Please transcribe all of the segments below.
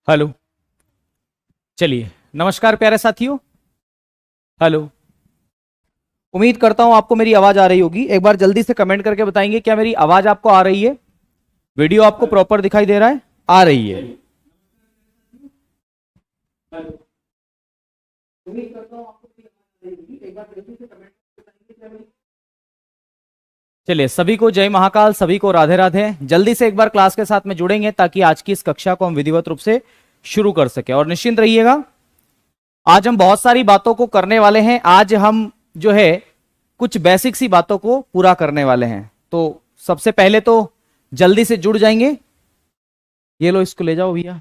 Hello. चलिए, नमस्कार प्यारे साथियों। हेलो। उम्मीद करता हूं आपको मेरी आवाज आ रही होगी। एक बार जल्दी से कमेंट करके बताएंगे क्या मेरी आवाज आपको आ रही है, वीडियो आपको प्रॉपर दिखाई दे रहा है, आ रही है। उम्मीद करता हूं आपको मेरी आवाज आ रही होगी। एक बार जल्दी से कमेंट करके बताएंगे क्या मेरी। चलिए, सभी को जय महाकाल, सभी को राधे राधे। जल्दी से एक बार क्लास के साथ में जुड़ेंगे ताकि आज की इस कक्षा को हम विधिवत रूप से शुरू कर सके। और निश्चिंत रहिएगा, आज हम बहुत सारी बातों को करने वाले हैं। आज हम जो है कुछ बेसिक सी बातों को पूरा करने वाले हैं। तो सबसे पहले तो जल्दी से जुड़ जाएंगे। ये लो, इसको ले जाओ भैया।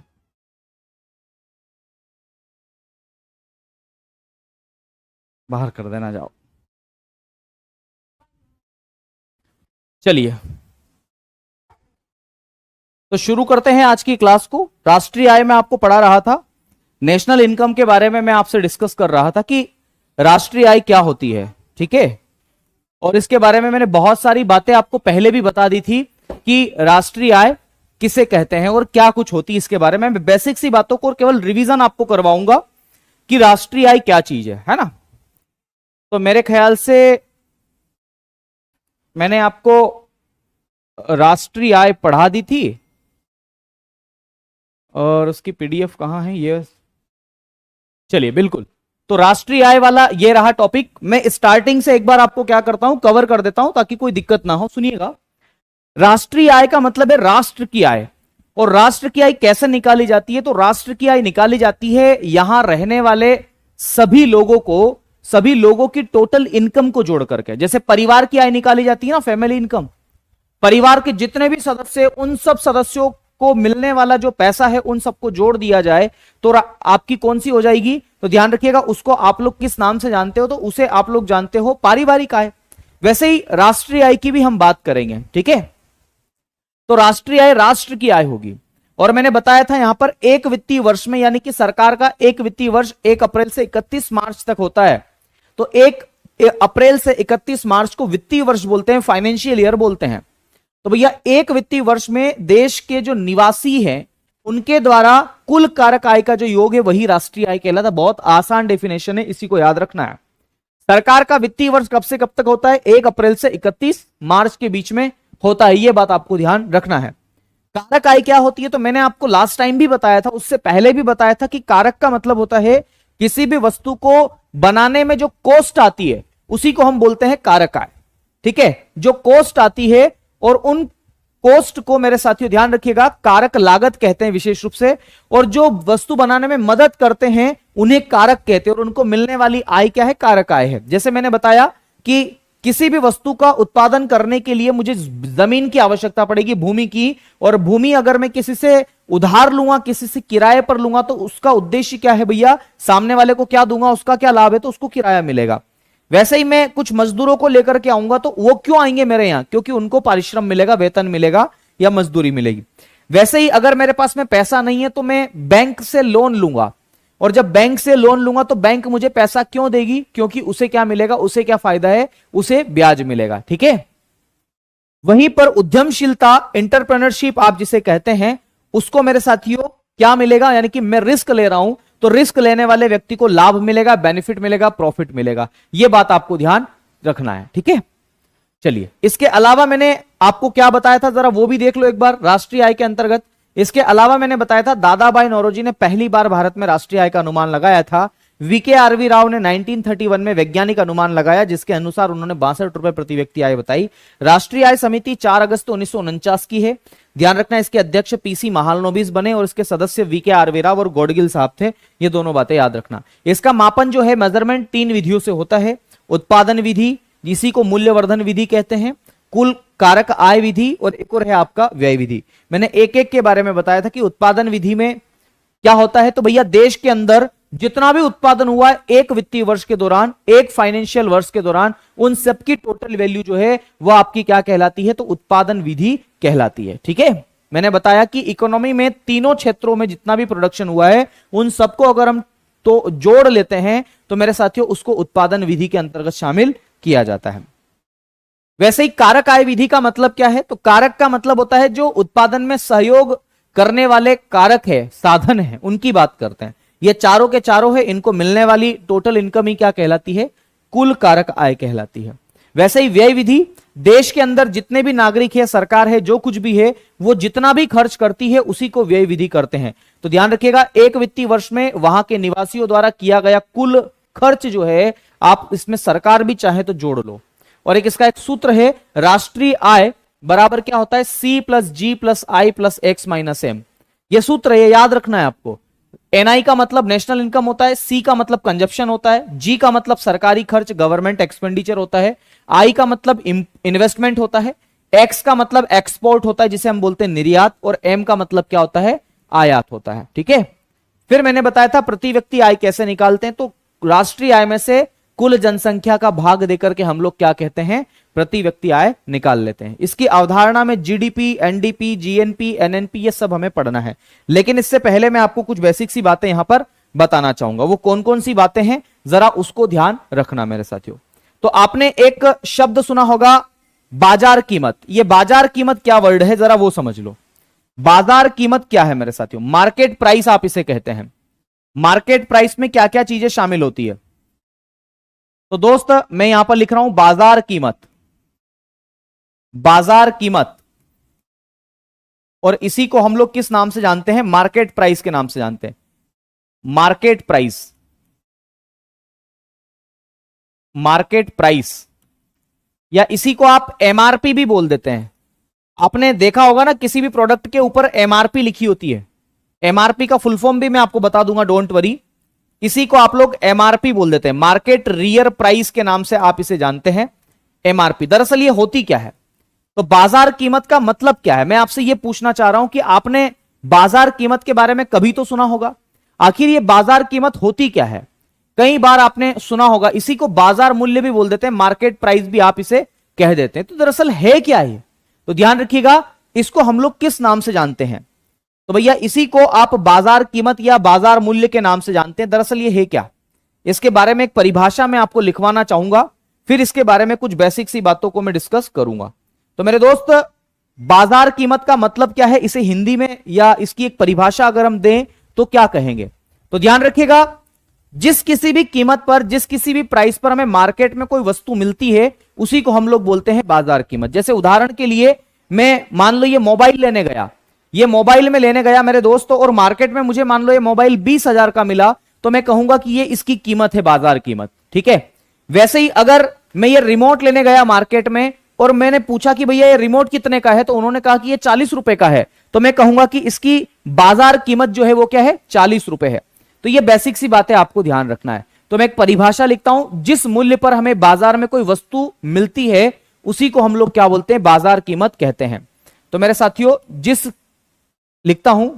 बाहर कर देना, जाओ। चलिए, तो शुरू करते हैं आज की क्लास को। राष्ट्रीय आय में आपको पढ़ा रहा था, नेशनल इनकम के बारे में मैं आपसे डिस्कस कर रहा था कि राष्ट्रीय आय क्या होती है, ठीक है। और इसके बारे में मैंने बहुत सारी बातें आपको पहले भी बता दी थी कि राष्ट्रीय आय किसे कहते हैं और क्या कुछ होती है। इसके बारे में मैं बेसिक सी बातों को और केवल रिवीजन आपको करवाऊंगा कि राष्ट्रीय आय क्या चीज है ना। तो मेरे ख्याल से मैंने आपको राष्ट्रीय आय पढ़ा दी थी और उसकी पीडीएफ कहां है ये। चलिए, बिल्कुल। तो राष्ट्रीय आय वाला ये रहा टॉपिक। मैं स्टार्टिंग से एक बार आपको क्या करता हूं, कवर कर देता हूं ताकि कोई दिक्कत ना हो। सुनिएगा, राष्ट्रीय आय का मतलब है राष्ट्र की आय। और राष्ट्र की आय कैसे निकाली जाती है? तो राष्ट्र की आय निकाली जाती है यहां रहने वाले सभी लोगों की टोटल इनकम को जोड़ करके। जैसे परिवार की आय निकाली जाती है ना, फैमिली इनकम। परिवार के जितने भी सदस्य, उन सब सदस्यों को मिलने वाला जो पैसा है उन सबको जोड़ दिया जाए तो आपकी कौन सी हो जाएगी? तो ध्यान रखिएगा, उसको आप लोग किस नाम से जानते हो? तो उसे आप लोग जानते हो पारिवारिक आय। वैसे ही राष्ट्रीय आय की भी हम बात करेंगे, ठीक है। तो राष्ट्रीय आय राष्ट्र की आय होगी। और मैंने बताया था यहां पर एक वित्तीय वर्ष में, यानी कि सरकार का एक वित्तीय वर्ष 1 अप्रैल से 31 मार्च तक होता है। तो 1 अप्रैल से 31 मार्च को वित्तीय वर्ष बोलते हैं, फाइनेंशियल ईयर बोलते हैं। तो भैया एक वित्तीय वर्ष में देश के जो निवासी हैं उनके द्वारा कुल कारक आय का जो योग है वही राष्ट्रीय आय कहलाता है। बहुत आसान डेफिनेशन है, इसी को याद रखना है। सरकार का वित्तीय वर्ष कब से कब तक होता है? 1 अप्रैल से 31 मार्च के बीच में होता है। यह बात आपको ध्यान रखना है। कारक आय क्या होती है? तो मैंने आपको लास्ट टाइम भी बताया था, उससे पहले भी बताया था कि कारक का मतलब होता है किसी भी वस्तु को बनाने में जो कॉस्ट आती है उसी को हम बोलते हैं कारक आय, ठीक है। जो कॉस्ट आती है और उन कॉस्ट को, मेरे साथियों ध्यान रखिएगा, कारक लागत कहते हैं विशेष रूप से। और जो वस्तु बनाने में मदद करते हैं उन्हें कारक कहते हैं और उनको मिलने वाली आय क्या है? कारक आय है। जैसे मैंने बताया कि किसी भी वस्तु का उत्पादन करने के लिए मुझे जमीन की आवश्यकता पड़ेगी, भूमि की। और भूमि अगर मैं किसी से उधार लूंगा, किसी से किराए पर लूंगा, तो उसका उद्देश्य क्या है भैया? सामने वाले को क्या दूंगा, उसका क्या लाभ है? तो उसको किराया मिलेगा। वैसे ही मैं कुछ मजदूरों को लेकर के आऊंगा तो वो क्यों आएंगे मेरे यहां? क्योंकि उनको पारिश्रम मिलेगा, वेतन मिलेगा या मजदूरी मिलेगी। वैसे ही अगर मेरे पास में पैसा नहीं है तो मैं बैंक से लोन लूंगा, और जब बैंक से लोन लूंगा तो बैंक मुझे पैसा क्यों देगी? क्योंकि उसे क्या मिलेगा? उसे क्या फायदा है? उसे ब्याज मिलेगा, ठीक है। वहीं पर उद्यमशीलता, एंटरप्रेन्योरशिप आप जिसे कहते हैं, उसको मेरे साथियों क्या मिलेगा? यानी कि मैं रिस्क ले रहा हूं तो रिस्क लेने वाले व्यक्ति को लाभ मिलेगा, बेनिफिट मिलेगा, प्रॉफिट मिलेगा। यह बात आपको ध्यान रखना है, ठीक है। चलिए, इसके अलावा मैंने आपको क्या बताया था, जरा वो भी देख लो एक बार राष्ट्रीय आय के अंतर्गत। इसके अलावा मैंने बताया था दादाभाई नौरोजी ने पहली बार भारत में राष्ट्रीय आय का अनुमान लगाया था। वीके आरवी राव ने 1931 में वैज्ञानिक अनुमान लगाया, जिसके अनुसार उन्होंने 62 रुपए प्रति व्यक्ति आय बताई। राष्ट्रीय आय समिति 4 अगस्त 1949 की है। ध्यान रखना, इसके अध्यक्ष पीसी महालनोबिस बने और इसके सदस्य वीके आरवी राव और गॉडगिल साहब थे। ये दोनों बातें याद रखना। इसका मापन जो है, मेजरमेंट 3 विधियों से होता है। उत्पादन विधि, जिसी को मूल्यवर्धन विधि कहते हैं, कुल कारक आय विधि, और एक और है आपका व्यय विधि। मैंने एक एक के बारे में बताया था कि उत्पादन विधि में क्या होता है। तो भैया देश के अंदर जितना भी उत्पादन हुआ है एक वित्तीय वर्ष के दौरान, एक फाइनेंशियल वर्ष के दौरान, उन सबकी टोटल वैल्यू जो है वो आपकी क्या कहलाती है? तो उत्पादन विधि कहलाती है, ठीक है। मैंने बताया कि इकोनॉमी में तीनों क्षेत्रों में जितना भी प्रोडक्शन हुआ है उन सबको अगर हम तो जोड़ लेते हैं तो मेरे साथियों उसको उत्पादन विधि के अंतर्गत शामिल किया जाता है। वैसे ही कारक आय विधि का मतलब क्या है? तो कारक का मतलब होता है जो उत्पादन में सहयोग करने वाले कारक है, साधन है, उनकी बात करते हैं। ये चारों के चारों है, इनको मिलने वाली टोटल इनकम ही क्या कहलाती है? कुल कारक आय कहलाती है। वैसे ही व्यय विधि, देश के अंदर जितने भी नागरिक है, सरकार है, जो कुछ भी है, वो जितना भी खर्च करती है उसी को व्यय विधि करते हैं। तो ध्यान रखिएगा, एक वित्तीय वर्ष में वहां के निवासियों द्वारा किया गया कुल खर्च जो है, आप इसमें सरकार भी चाहे तो जोड़ लो। और एक इसका एक सूत्र है, राष्ट्रीय आय बराबर क्या होता है? C प्लस जी प्लस आई प्लस एक्स माइनस एम। यह सूत्र है, याद रखना है आपको। एनआई का मतलब नेशनल इनकम होता है, सी का मतलब कंजप्शन होता है, जी का मतलब सरकारी खर्च गवर्नमेंट एक्सपेंडिचर होता है, आई का मतलब इन्वेस्टमेंट होता है, एक्स का मतलब एक्सपोर्ट होता है जिसे हम बोलते हैं निर्यात, और एम का मतलब क्या होता है? आयात होता है। ठीक है, फिर मैंने बताया था प्रति व्यक्ति आय कैसे निकालते हैं। तो राष्ट्रीय आय में से कुल जनसंख्या का भाग देकर के हम लोग क्या कहते हैं? प्रति व्यक्ति आय निकाल लेते हैं। इसकी अवधारणा में जीडीपी, एनडीपी, जीएनपी, एनएनपी ये सब हमें पढ़ना है। लेकिन इससे पहले मैं आपको कुछ बेसिक सी बातें यहां पर बताना चाहूंगा। वो कौन कौन सी बातें हैं, जरा उसको ध्यान रखना मेरे साथियों। तो आपने एक शब्द सुना होगा, बाजार कीमत। ये बाजार कीमत क्या वर्ड है, जरा वो समझ लो। बाजार कीमत क्या है मेरे साथियों? मार्केट प्राइस आप इसे कहते हैं। मार्केट प्राइस में क्या क्या चीजें शामिल होती है? तो दोस्त मैं यहां पर लिख रहा हूं बाजार कीमत, बाजार कीमत, और इसी को हम लोग किस नाम से जानते हैं? मार्केट प्राइस के नाम से जानते हैं। मार्केट प्राइस, मार्केट प्राइस, या इसी को आप एमआरपी भी बोल देते हैं। आपने देखा होगा ना, किसी भी प्रोडक्ट के ऊपर एमआरपी लिखी होती है। एमआरपी का फुल फॉर्म भी मैं आपको बता दूंगा, डोंट वरी। इसी को आप लोग एमआरपी बोल देते हैं, मार्केट रियर प्राइस के नाम से आप इसे जानते हैं, एमआरपी। दरअसल ये होती क्या है? तो बाजार कीमत का मतलब क्या है? मैं आपसे ये पूछना चाह रहा हूं कि आपने बाजार कीमत के बारे में कभी तो सुना होगा। आखिर ये बाजार कीमत होती क्या है? कई बार आपने सुना होगा, इसी को बाजार मूल्य भी बोल देते हैं, मार्केट प्राइस भी आप इसे कह देते हैं। तो दरअसल है क्या ये? तो ध्यान रखिएगा, इसको हम लोग किस नाम से जानते हैं? तो भैया इसी को आप बाजार कीमत या बाजार मूल्य के नाम से जानते हैं। दरअसल ये है क्या, इसके बारे में एक परिभाषा मैं आपको लिखवाना चाहूंगा, फिर इसके बारे में कुछ बेसिक सी बातों को मैं डिस्कस करूंगा। तो मेरे दोस्त, बाजार कीमत का मतलब क्या है, इसे हिंदी में या इसकी एक परिभाषा अगर हम दें तो क्या कहेंगे? तो ध्यान रखिएगा, जिस किसी भी कीमत पर, जिस किसी भी प्राइस पर हमें मार्केट में कोई वस्तु मिलती है, उसी को हम लोग बोलते हैं बाजार कीमत। जैसे उदाहरण के लिए मैं मान लो ये मोबाइल लेने गया, ये मोबाइल में लेने गया मेरे दोस्तों, और मार्केट में मुझे मान लो ये मोबाइल 20,000 का मिला, तो मैं कहूंगा कि ये इसकी कीमत है, बाजार कीमत। ठीक है, वैसे ही अगर मैं ये रिमोट लेने गया मार्केट में और मैंने पूछा कि भैया ये रिमोट कितने का है, तो उन्होंने कहा कि ये 40 रुपए का है, तो मैं कहूंगा कि इसकी बाजार कीमत जो है वो क्या है? 40 रुपए है। तो ये बेसिक सी बातें आपको ध्यान रखना है। तो मैं एक परिभाषा लिखता हूं, जिस मूल्य पर हमें बाजार में कोई वस्तु मिलती है उसी को हम लोग क्या बोलते हैं? बाजार कीमत कहते हैं। तो मेरे साथियों, जिस लिखता हूं,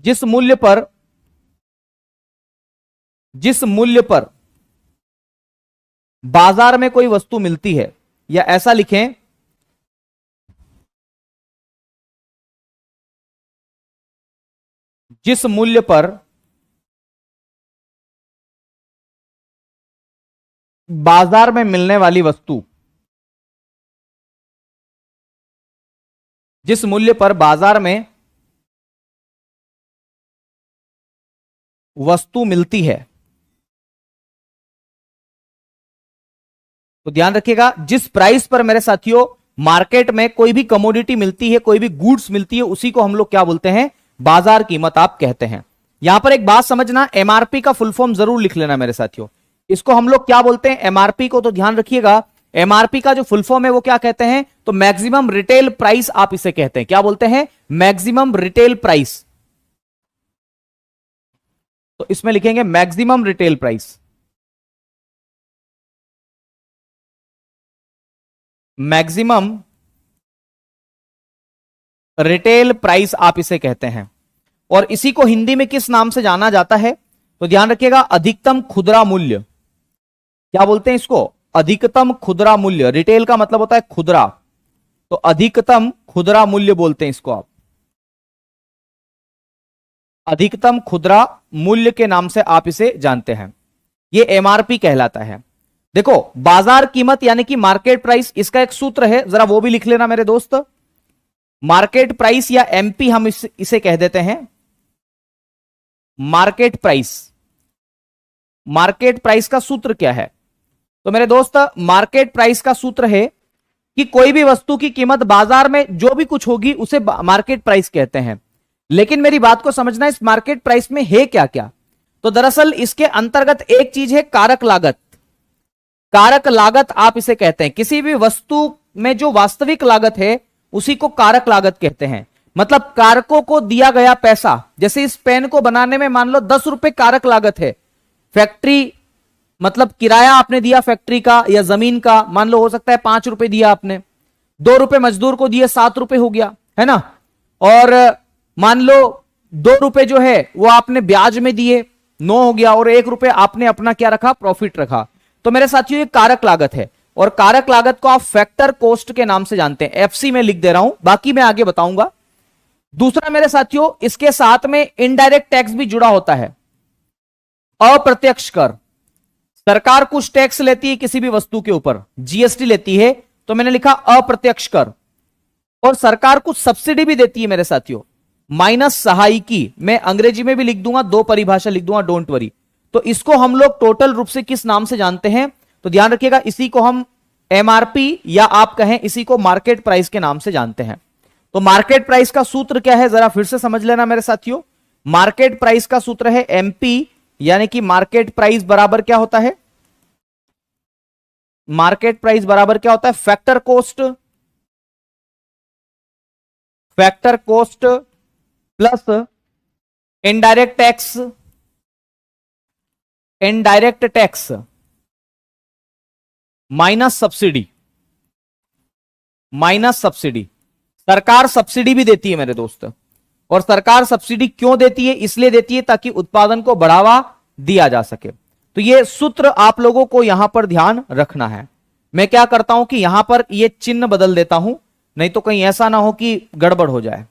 जिस मूल्य पर बाजार में कोई वस्तु मिलती है, या ऐसा लिखें, जिस मूल्य पर बाजार में मिलने वाली वस्तु, जिस मूल्य पर बाजार में वस्तु मिलती है, तो ध्यान रखिएगा, जिस प्राइस पर मेरे साथियों मार्केट में कोई भी कमोडिटी मिलती है, कोई भी गुड्स मिलती है, उसी को हम लोग क्या बोलते हैं? बाजार कीमत आप कहते हैं। यहां पर एक बात समझना, एमआरपी का फुल फॉर्म जरूर लिख लेना मेरे साथियों। इसको हम लोग क्या बोलते हैं? एमआरपी को। तो ध्यान रखिएगा, एमआरपी का जो फुल फॉर्म है वो क्या कहते हैं? तो मैक्सिमम रिटेल प्राइस आप इसे कहते हैं। क्या बोलते हैं? Maximum retail price. तो इसमें लिखेंगे maximum retail price, maximum retail price आप इसे कहते हैं। और इसी को हिंदी में किस नाम से जाना जाता है? तो ध्यान रखिएगा, अधिकतम खुदरा मूल्य। क्या बोलते हैं इसको? अधिकतम खुदरा मूल्य। रिटेल का मतलब होता है खुदरा, तो अधिकतम खुदरा मूल्य बोलते हैं इसको आप। अधिकतम खुदरा मूल्य के नाम से आप इसे जानते हैं, ये एमआरपी कहलाता है। देखो, बाजार कीमत यानी कि मार्केट प्राइस, इसका एक सूत्र है, जरा वो भी लिख लेना मेरे दोस्त। मार्केट प्राइस या एमपी हम इसे कह देते हैं मार्केट प्राइस। मार्केट प्राइस का सूत्र क्या है? तो मेरे दोस्त, मार्केट प्राइस का सूत्र है कि कोई भी वस्तु की कीमत बाजार में जो भी कुछ होगी उसे मार्केट प्राइस कहते हैं। लेकिन मेरी बात को समझना, इस मार्केट प्राइस में है क्या क्या? तो दरअसल इसके अंतर्गत एक चीज है कारक लागत। कारक लागत आप इसे कहते हैं। किसी भी वस्तु में जो वास्तविक लागत है उसी को कारक लागत कहते हैं। मतलब कारकों को दिया गया पैसा, जैसे इस पेन को बनाने में मान लो 10 रुपए कारक लागत है। फैक्ट्री मतलब किराया आपने दिया फैक्ट्री का या जमीन का, मान लो हो सकता है 5 रुपए दिया आपने, 2 रुपए मजदूर को दिए, 7 रुपए हो गया, है ना। और मान लो 2 रुपए जो है वो आपने ब्याज में दिए, 9 हो गया, और 1 रुपए आपने अपना क्या रखा, प्रॉफिट रखा। तो मेरे साथियों ये कारक लागत है, और कारक लागत को आप फैक्टर कॉस्ट के नाम से जानते हैं। एफसी में लिख दे रहा हूं, बाकी मैं आगे बताऊंगा। दूसरा मेरे साथियों, इसके साथ में इनडायरेक्ट टैक्स भी जुड़ा होता है। अप्रत्यक्ष कर, सरकार कुछ टैक्स लेती है किसी भी वस्तु के ऊपर, जीएसटी लेती है, तो मैंने लिखा अप्रत्यक्ष कर। और सरकार कुछ सब्सिडी भी देती है मेरे साथियों, माइनस सहायिकी। मैं अंग्रेजी में भी लिख दूंगा, 2 परिभाषा लिख दूंगा, डोंट वरी। तो इसको हम लोग टोटल रूप से किस नाम से जानते हैं? तो ध्यान रखिएगा, इसी को हम एमआरपी या आप कहें इसी को मार्केट प्राइस के नाम से जानते हैं। तो मार्केट प्राइस का सूत्र क्या है, जरा फिर से समझ लेना मेरे साथियों। मार्केट प्राइस का सूत्र है एमपी, यानी कि मार्केट प्राइस बराबर क्या होता है? मार्केट प्राइस बराबर क्या होता है? Factor cost, factor cost plus indirect tax, indirect tax minus subsidy, minus subsidy. सरकार सब्सिडी भी देती है मेरे दोस्त, और सरकार सब्सिडी क्यों देती है? इसलिए देती है ताकि उत्पादन को बढ़ावा दिया जा सके। तो ये सूत्र आप लोगों को यहां पर ध्यान रखना है। मैं क्या करता हूं कि यहां पर ये चिन्ह बदल देता हूं, नहीं तो कहीं ऐसा ना हो कि गड़बड़ हो जाए।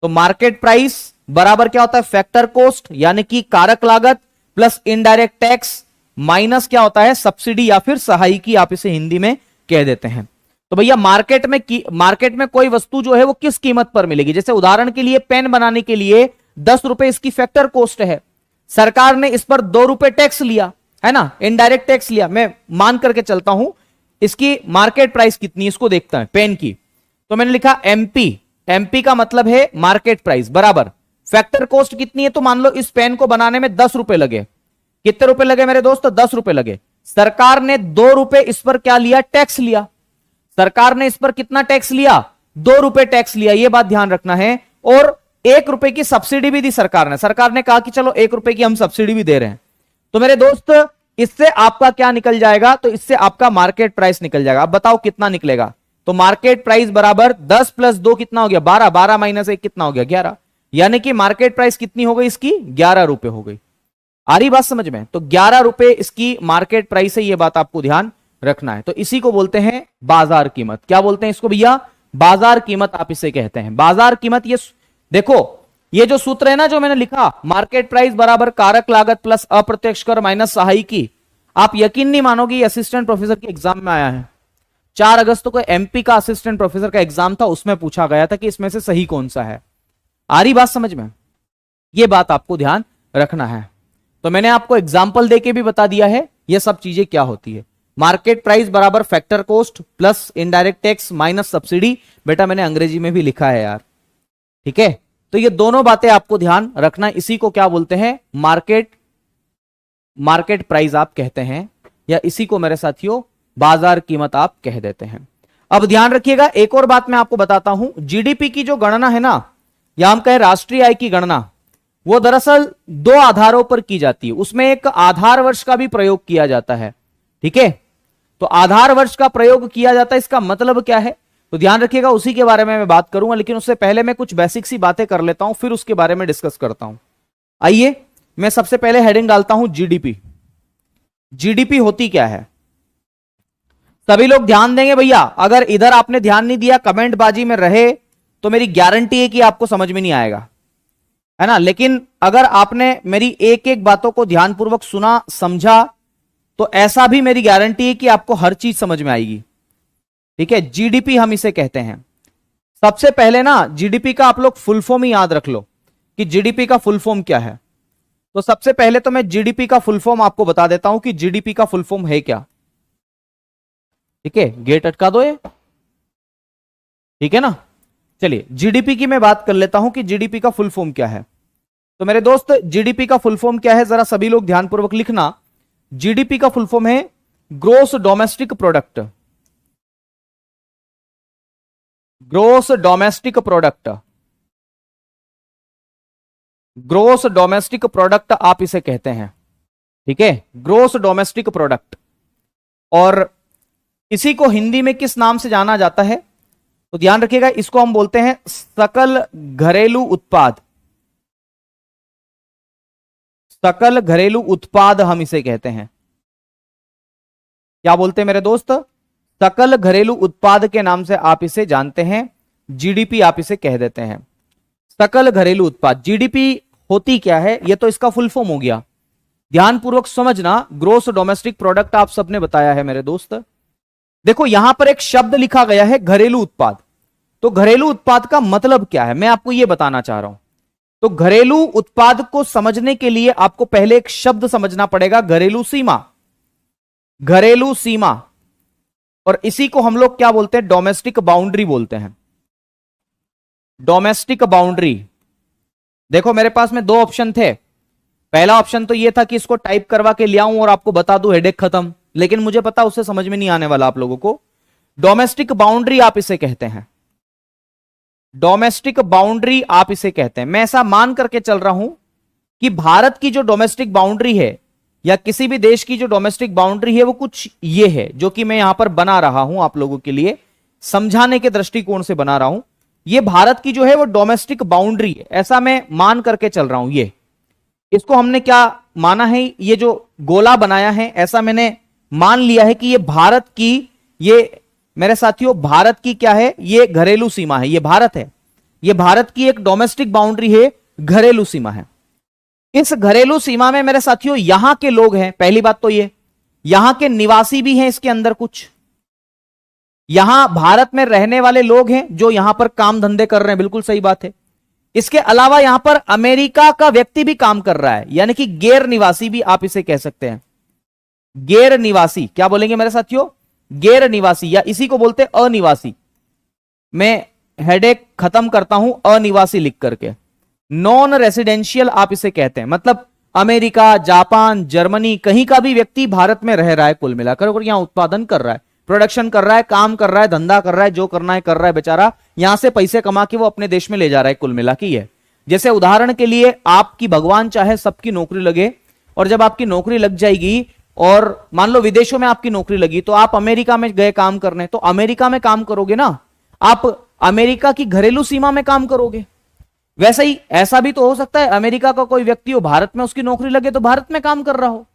तो मार्केट प्राइस बराबर क्या होता है? फैक्टर कॉस्ट यानी कि कारक लागत प्लस इनडायरेक्ट टैक्स माइनस क्या होता है? सब्सिडी या फिर सहायिकी, आप इसे हिंदी में कह देते हैं। तो भैया मार्केट में कोई वस्तु जो है वो किस कीमत पर मिलेगी? जैसे उदाहरण के लिए पेन बनाने के लिए 10 रुपए इसकी फैक्टर कॉस्ट है, सरकार ने इस पर 2 रुपए टैक्स लिया, है ना, इनडायरेक्ट टैक्स लिया। मैं मान करके चलता हूं, इसकी मार्केट प्राइस कितनी है इसको देखता है पेन की। तो मैंने लिखा एमपी, एमपी का मतलब है मार्केट प्राइस बराबर फैक्टर कॉस्ट कितनी है? तो मान लो इस पेन को बनाने में 10 रुपए लगे। कितने रुपए लगे मेरे दोस्त? 10 रुपए लगे। सरकार ने 2 रुपए इस पर क्या लिया? टैक्स लिया। सरकार ने इस पर कितना टैक्स लिया? 2 रुपए टैक्स लिया, यह बात ध्यान रखना है। और 1 रुपए की सब्सिडी भी दी सरकार ने। सरकार ने कहा कि चलो 1 रुपए की हम सब्सिडी भी दे रहे हैं। तो मेरे दोस्त इससे आपका क्या निकल जाएगा? तो इससे आपका मार्केट प्राइस निकल जाएगा। अब बताओ कितना निकलेगा? तो मार्केट प्राइस बराबर 10 प्लस 2 कितना हो गया? 12, 12 माइनस 1 कितना हो गया? 11। यानी कि मार्केट प्राइस कितनी हो गई इसकी? 11 रुपए हो गई। आ रही बात समझ में? तो 11 रुपए इसकी मार्केट प्राइस है, यह बात आपको ध्यान रखना है। तो इसी को बोलते हैं बाजार कीमत। क्या बोलते हैं इसको भैया? बाजार कीमत आप इसे कहते हैं। बाजार कीमत, ये देखो ये जो सूत्र है ना जो मैंने लिखा, मार्केट प्राइस बराबर कारक लागत प्लस अप्रत्यक्ष कर माइनस सहायिकी, आप यकीन नहीं मानोगे ये असिस्टेंट प्रोफेसर के एग्जाम में आया है। 4 अगस्त को एमपी का असिस्टेंट प्रोफेसर का एग्जाम था, उसमें पूछा गया था कि इसमें से सही कौन सा है। आ रही बात समझ में? यह बात आपको ध्यान रखना है। तो मैंने आपको एग्जाम्पल देके भी बता दिया है ये सब चीजें क्या होती है। मार्केट प्राइस बराबर factor cost plus indirect tax minus subsidy. बेटा मैंने अंग्रेजी में भी लिखा है यार, ठीक है। तो ये दोनों बातें आपको ध्यान रखना। इसी को क्या बोलते हैं? मार्केट प्राइस आप कहते हैं, या इसी को मेरे साथियों बाजार कीमत आप कह देते हैं। अब ध्यान रखिएगा, एक और बात मैं आपको बताता हूं। जीडीपी की जो गणना है ना, या हम कहें राष्ट्रीय आय की गणना, वो दरअसल 2 आधारों पर की जाती है। उसमें एक आधार वर्ष का भी प्रयोग किया जाता है, ठीक है। तो आधार वर्ष का प्रयोग किया जाता है, इसका मतलब क्या है? तो ध्यान रखिएगा, उसी के बारे में मैं बात करूंगा, लेकिन उससे पहले मैं कुछ बेसिक सी बातें कर लेता हूं, फिर उसके बारे में डिस्कस करता हूं। आइए मैं सबसे पहले हेडिंग डालता हूं जीडीपी। जीडीपी होती क्या है? सभी लोग ध्यान देंगे भैया। अगर इधर आपने ध्यान नहीं दिया, कमेंट बाजी में रहे, तो मेरी गारंटी है कि आपको समझ में नहीं आएगा, है ना। लेकिन अगर आपने मेरी एक एक बातों को ध्यानपूर्वक सुना, समझा, तो ऐसा भी मेरी गारंटी है कि आपको हर चीज समझ में आएगी, ठीक है। जीडीपी हम इसे कहते हैं। सबसे पहले ना जीडीपी का आप लोग फुल फॉर्म ही याद रख लो कि जीडीपी का फुल फॉर्म क्या है। तो सबसे पहले तो मैं जीडीपी का फुल फॉर्म आपको बता देता हूं कि जीडीपी का फुल फॉर्म है क्या। ठीक है, गेट अटका दो ये, ठीक है ना। चलिए जीडीपी की मैं बात कर लेता हूं कि जीडीपी का फुल फॉर्म क्या है। तो मेरे दोस्त जीडीपी का फुल फॉर्म क्या है, जरा सभी लोग ध्यानपूर्वक लिखना। जीडीपी का फुल फॉर्म है gross domestic product. Gross domestic product, gross domestic product आप इसे कहते हैं। ठीक है, ग्रोस डोमेस्टिक प्रोडक्ट। और इसी को हिंदी में किस नाम से जाना जाता है, तो ध्यान रखिएगा, इसको हम बोलते हैं सकल घरेलू उत्पाद। सकल घरेलू उत्पाद हम इसे कहते हैं। क्या बोलते हैं मेरे दोस्त, सकल घरेलू उत्पाद के नाम से आप इसे जानते हैं। जीडीपी आप इसे कह देते हैं, सकल घरेलू उत्पाद। जीडीपी होती क्या है, यह तो इसका फुल फॉर्म हो गया। ध्यानपूर्वक समझना, ग्रोस डोमेस्टिक प्रोडक्ट आप सबने बताया है मेरे दोस्त। देखो यहां पर एक शब्द लिखा गया है घरेलू उत्पाद। तो घरेलू उत्पाद का मतलब क्या है मैं आपको यह बताना चाह रहा हूं। तो घरेलू उत्पाद को समझने के लिए आपको पहले एक शब्द समझना पड़ेगा, घरेलू सीमा। घरेलू सीमा, और इसी को हम लोग क्या बोलते हैं, डोमेस्टिक बाउंड्री बोलते हैं। Domestic boundary. देखो मेरे पास में दो ऑप्शन थे। पहला ऑप्शन तो यह था कि इसको टाइप करवा के ले आऊं और आपको बता दूं, हेडेक खत्म। लेकिन मुझे पता उससे समझ में नहीं आने वाला आप लोगों को। डोमेस्टिक बाउंड्री आप इसे कहते हैं, डोमेस्टिक बाउंड्री आप इसे कहते हैं। मैं ऐसा मान करके चल रहा हूं कि भारत की जो डोमेस्टिक बाउंड्री है या किसी भी देश की जो डोमेस्टिक बाउंड्री है वो कुछ ये है, जो कि मैं यहां पर बना रहा हूं आप लोगों के लिए समझाने के दृष्टिकोण से बना रहा हूं। ये भारत की जो है वो डोमेस्टिक बाउंड्री है, ऐसा मैं मान करके चल रहा हूं। ये इसको हमने क्या माना है, ये जो गोला बनाया है ऐसा मैंने मान लिया है कि ये भारत की, ये मेरे साथियों भारत की क्या है, ये घरेलू सीमा है। ये भारत है, ये भारत की एक डोमेस्टिक बाउंड्री है, घरेलू सीमा है। इस घरेलू सीमा में मेरे साथियों यहां के लोग हैं। पहली बात तो ये यहां के निवासी भी हैं, इसके अंदर कुछ यहां भारत में रहने वाले लोग हैं जो यहां पर काम धंधे कर रहे हैं, बिल्कुल सही बात है। इसके अलावा यहां पर अमेरिका का व्यक्ति भी काम कर रहा है, यानी कि गैर निवासी भी आप इसे कह सकते हैं। गैर निवासी क्या बोलेंगे मेरे साथियों, गैर निवासी, या इसी को बोलते हैं अनिवासी। मैं हेडेक खत्म करता हूं अनिवासी लिख करके। नॉन रेसिडेंशियल आप इसे कहते हैं, मतलब अमेरिका, जापान, जर्मनी कहीं का भी व्यक्ति भारत में रह रहा है कुल मिलाकर, और यहां उत्पादन कर रहा है, प्रोडक्शन कर रहा है, काम कर रहा है, धंधा कर रहा है, जो करना है कर रहा है बेचारा, यहां से पैसे कमा के वो अपने देश में ले जा रहा है कुल मिला के। जैसे उदाहरण के लिए आपकी भगवान चाहे सबकी नौकरी लगे, और जब आपकी नौकरी लग जाएगी और मान लो विदेशों में आपकी नौकरी लगी, तो आप अमेरिका में गए काम करने, तो अमेरिका में काम करोगे ना, आप अमेरिका की घरेलू सीमा में काम करोगे। वैसे ही ऐसा भी तो हो सकता है अमेरिका का कोई व्यक्ति हो, भारत में उसकी नौकरी लगे तो भारत में काम कर रहा हो।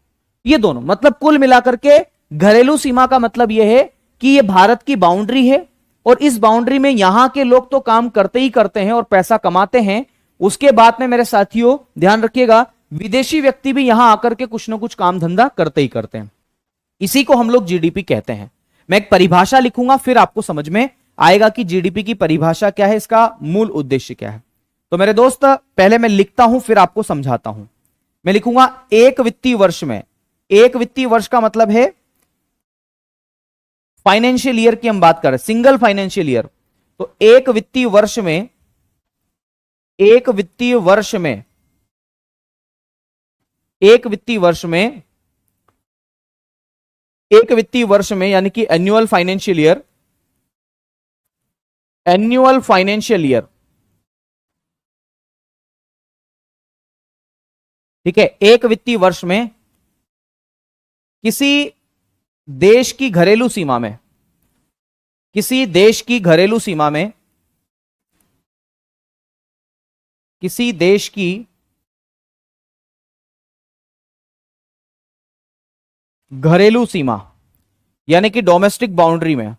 ये दोनों मतलब कुल मिलाकर के घरेलू सीमा का मतलब यह है कि यह भारत की बाउंड्री है, और इस बाउंड्री में यहां के लोग तो काम करते ही करते हैं और पैसा कमाते हैं। उसके बाद में मेरे साथियों ध्यान रखिएगा, विदेशी व्यक्ति भी यहां आकर के कुछ ना कुछ काम धंधा करते ही करते हैं। इसी को हम लोग जीडीपी कहते हैं। मैं एक परिभाषा लिखूंगा, फिर आपको समझ में आएगा कि जीडीपी की परिभाषा क्या है, इसका मूल उद्देश्य क्या है। तो मेरे दोस्त पहले मैं लिखता हूं फिर आपको समझाता हूं। मैं लिखूंगा एक वित्तीय वर्ष में, एक वित्तीय वर्ष का मतलब है फाइनेंशियल ईयर की हम बात कर रहे हैं, सिंगल फाइनेंशियल ईयर। तो एक वित्तीय वर्ष में, एक वित्तीय वर्ष में, एक वित्तीय वर्ष में, एक वित्तीय वर्ष में यानी कि annual financial year, annual financial year, ठीक है। एक वित्तीय वर्ष में किसी देश की घरेलू सीमा में, किसी देश की घरेलू सीमा में, किसी देश की घरेलू सीमा यानी कि डोमेस्टिक बाउंड्री में,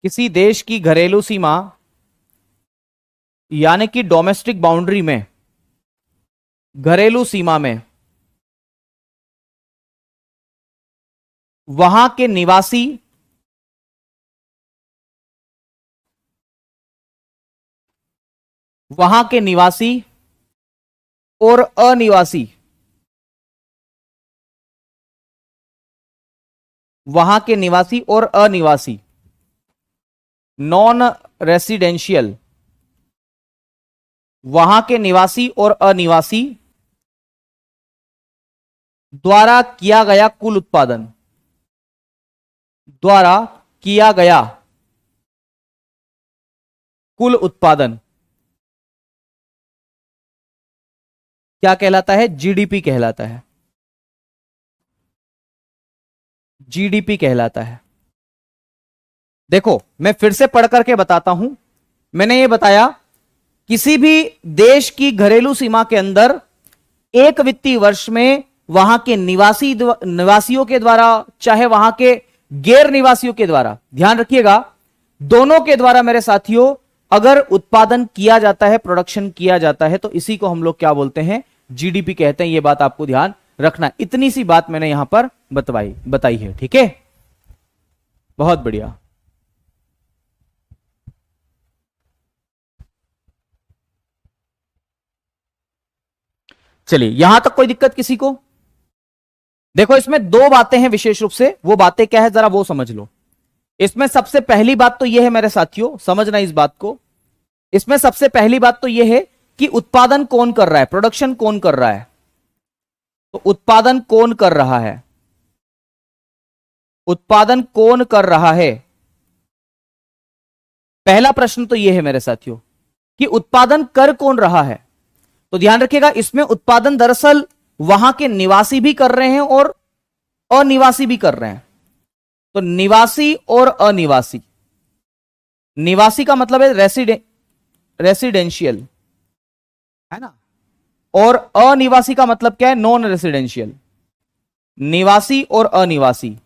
किसी देश की घरेलू सीमा यानी कि डोमेस्टिक बाउंड्री में, घरेलू सीमा में वहां के निवासी वहां के निवासी और अनिवासी, वहां के निवासी और अनिवासी, नॉन रेसिडेंशियल, वहां के निवासी और अनिवासी द्वारा किया गया कुल उत्पादन, द्वारा किया गया कुल उत्पादन क्या कहलाता है? जीडीपी कहलाता है, जीडीपी कहलाता है। देखो मैं फिर से पढ़ करके बताता हूं। मैंने ये बताया किसी भी देश की घरेलू सीमा के अंदर एक वित्तीय वर्ष में वहां के निवासियों के द्वारा, चाहे वहां के गैर निवासियों के द्वारा, ध्यान रखिएगा दोनों के द्वारा मेरे साथियों, अगर उत्पादन किया जाता है, प्रोडक्शन किया जाता है, तो इसी को हम लोग क्या बोलते हैं? जीडीपी कहते हैं। यह बात आपको ध्यान रखना। इतनी सी बात मैंने यहां पर बताई है। ठीक है, बहुत बढ़िया। चलिए, यहां तक कोई दिक्कत किसी को? देखो इसमें दो बातें हैं विशेष रूप से, वो बातें क्या है जरा वो समझ लो। इसमें सबसे पहली बात तो यह है मेरे साथियों, समझना इस बात को, इसमें सबसे पहली बात तो यह है कि उत्पादन कौन कर रहा है, प्रोडक्शन कौन कर रहा है। तो उत्पादन कौन कर रहा है? उत्पादन कौन कर रहा है? पहला प्रश्न तो यह है मेरे साथियों कि उत्पादन कर कौन रहा है। तो ध्यान रखिएगा, इसमें उत्पादन दरअसल वहां के निवासी भी कर रहे हैं और अनिवासी भी कर रहे हैं। तो निवासी और अनिवासी, निवासी का मतलब है रेसिडेंशियल, है ना, और अनिवासी का मतलब क्या है? Non residential. निवासी और अनिवासी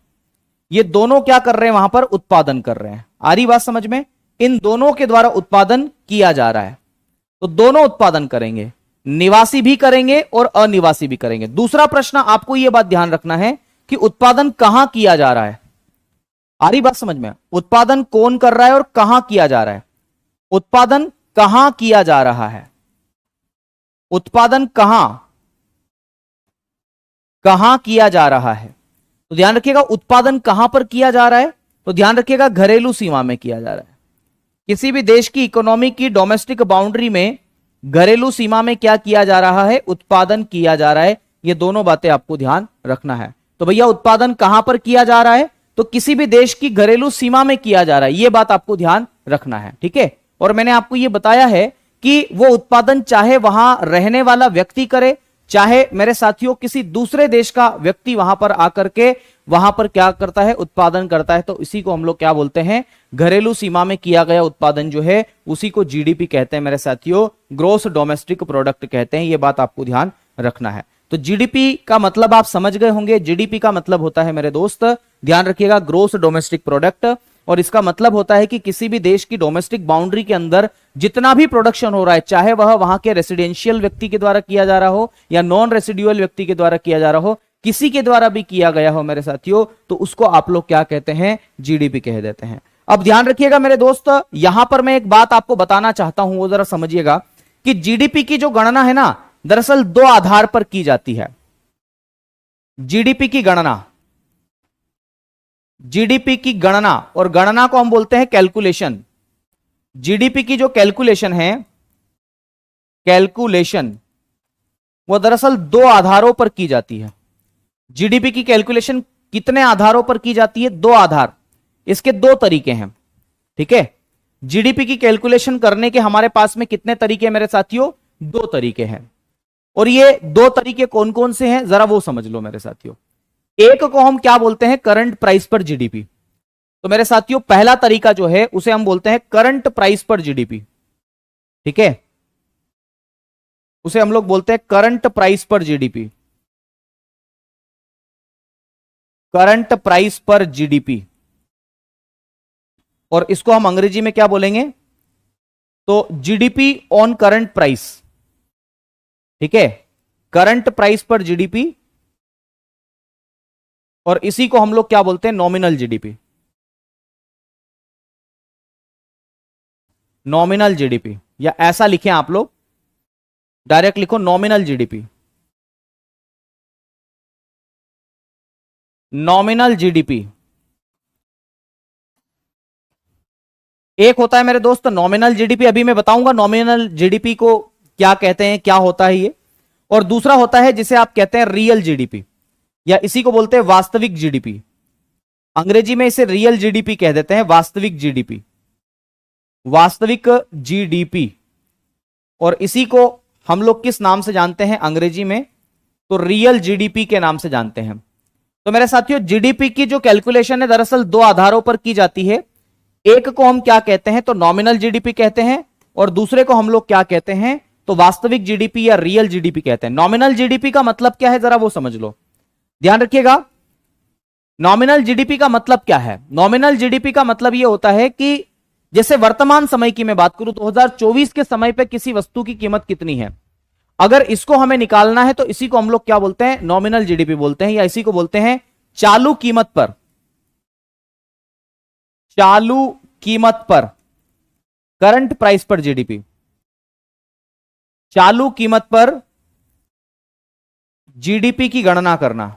ये दोनों क्या कर रहे हैं? वहां पर उत्पादन कर रहे हैं। आ रही बात समझ में? इन दोनों के द्वारा उत्पादन किया जा रहा है। तो दोनों उत्पादन करेंगे, निवासी भी करेंगे और अनिवासी भी करेंगे। दूसरा प्रश्न आपको यह बात ध्यान रखना है कि उत्पादन कहां किया जा रहा है। आ रही बात समझ में? उत्पादन कौन कर रहा है और कहां किया जा रहा है। उत्पादन कहां किया जा रहा है, उत्पादन कहां किया जा रहा है। तो ध्यान रखिएगा उत्पादन कहां पर किया जा रहा है। तो ध्यान रखिएगा घरेलू सीमा में किया जा रहा है। किसी भी देश की इकोनॉमी की डोमेस्टिक बाउंड्री में, घरेलू सीमा में क्या किया जा रहा है? उत्पादन किया जा रहा है। ये दोनों बातें आपको ध्यान रखना है। तो भैया उत्पादन कहां पर किया जा रहा है? तो किसी भी देश की घरेलू सीमा में किया जा रहा है। यह बात आपको ध्यान रखना है। ठीक है, और मैंने आपको यह बताया है कि वो उत्पादन चाहे वहां रहने वाला व्यक्ति करे, चाहे मेरे साथियों किसी दूसरे देश का व्यक्ति वहां पर आकर के वहां पर क्या करता है? उत्पादन करता है। तो इसी को हम लोग क्या बोलते हैं? घरेलू सीमा में किया गया उत्पादन जो है उसी को जीडीपी कहते हैं मेरे साथियों, ग्रोस डोमेस्टिक प्रोडक्ट कहते हैं। यह बात आपको ध्यान रखना है। तो जीडीपी का मतलब आप समझ गए होंगे। जीडीपी का मतलब होता है मेरे दोस्त, ध्यान रखिएगा, ग्रोस डोमेस्टिक प्रोडक्ट। और इसका मतलब होता है कि किसी भी देश की डोमेस्टिक बाउंड्री के अंदर जितना भी प्रोडक्शन हो रहा है, चाहे वह वहां के रेसिडेंशियल व्यक्ति के द्वारा किया जा रहा हो या नॉन रेसिडुअल व्यक्ति के द्वारा किया जा रहा हो, किसी के द्वारा भी किया गया हो मेरे साथियों, तो उसको आप लोग क्या कहते हैं? जीडीपी कह देते हैं। अब ध्यान रखिएगा मेरे दोस्त, यहां पर मैं एक बात आपको बताना चाहता हूं, वो जरा समझिएगा कि जीडीपी की जो गणना है ना, दरअसल दो आधार पर की जाती है। जीडीपी की गणना, जीडीपी की गणना, और गणना को हम बोलते हैं कैलकुलेशन। जीडीपी की जो कैलकुलेशन है, कैलकुलेशन, वो दरअसल दो आधारों पर की जाती है। जीडीपी की कैलकुलेशन कितने आधारों पर की जाती है? दो आधार। इसके दो तरीके हैं। ठीक है, जीडीपी की कैलकुलेशन करने के हमारे पास में कितने तरीके हैं मेरे साथियों? दो तरीके हैं। और ये दो तरीके कौन कौन से हैं जरा वो समझ लो मेरे साथियों। एक को हम क्या बोलते हैं? करंट प्राइस पर जीडीपी। तो मेरे साथियों पहला तरीका जो है उसे हम बोलते हैं करंट प्राइस पर जीडीपी। ठीक है, उसे हम लोग बोलते हैं करंट प्राइस पर जीडीपी, करंट प्राइस पर जीडीपी। और इसको हम अंग्रेजी में क्या बोलेंगे? तो जीडीपी ऑन करंट प्राइस। ठीक है, करंट प्राइस पर जीडीपी, और इसी को हम लोग क्या बोलते हैं? Nominal GDP. नॉमिनल जीडीपी, या ऐसा लिखें आप लोग, डायरेक्ट लिखो नॉमिनल जीडीपी। नॉमिनल जीडीपी एक होता है मेरे दोस्त नॉमिनल जीडीपी, अभी मैं बताऊंगा नॉमिनल जीडीपी को क्या कहते हैं, क्या होता है ये। और दूसरा होता है जिसे आप कहते हैं रियल जीडीपी, या इसी को बोलते हैं वास्तविक जीडीपी। अंग्रेजी में इसे रियल जीडीपी कह देते हैं, वास्तविक जीडीपी, वास्तविक जीडीपी। और इसी को हम लोग किस नाम से जानते हैं अंग्रेजी में, तो रियल जीडीपी के नाम से जानते हैं। तो मेरे साथियों जीडीपी की जो कैलकुलेशन है दरअसल दो आधारों पर की जाती है। एक को हम क्या कहते हैं, तो नॉमिनल जीडीपी कहते हैं, और दूसरे को हम लोग क्या कहते हैं, तो वास्तविक जीडीपी या रियल जीडीपी कहते हैं। नॉमिनल जीडीपी का मतलब क्या है जरा वो समझ लो, ध्यान रखिएगा। नॉमिनल जीडीपी का मतलब क्या है? नॉमिनल जीडीपी का मतलब यह होता है कि जैसे वर्तमान समय की मैं बात करूं, 2024 के समय पे किसी वस्तु की कीमत कितनी है, अगर इसको हमें निकालना है तो इसी को हम लोग क्या बोलते हैं, नॉमिनल जीडीपी बोलते हैं, या इसी को बोलते हैं चालू कीमत पर, चालू कीमत पर, करंट प्राइस पर जीडीपी, चालू कीमत पर जीडीपी की गणना करना,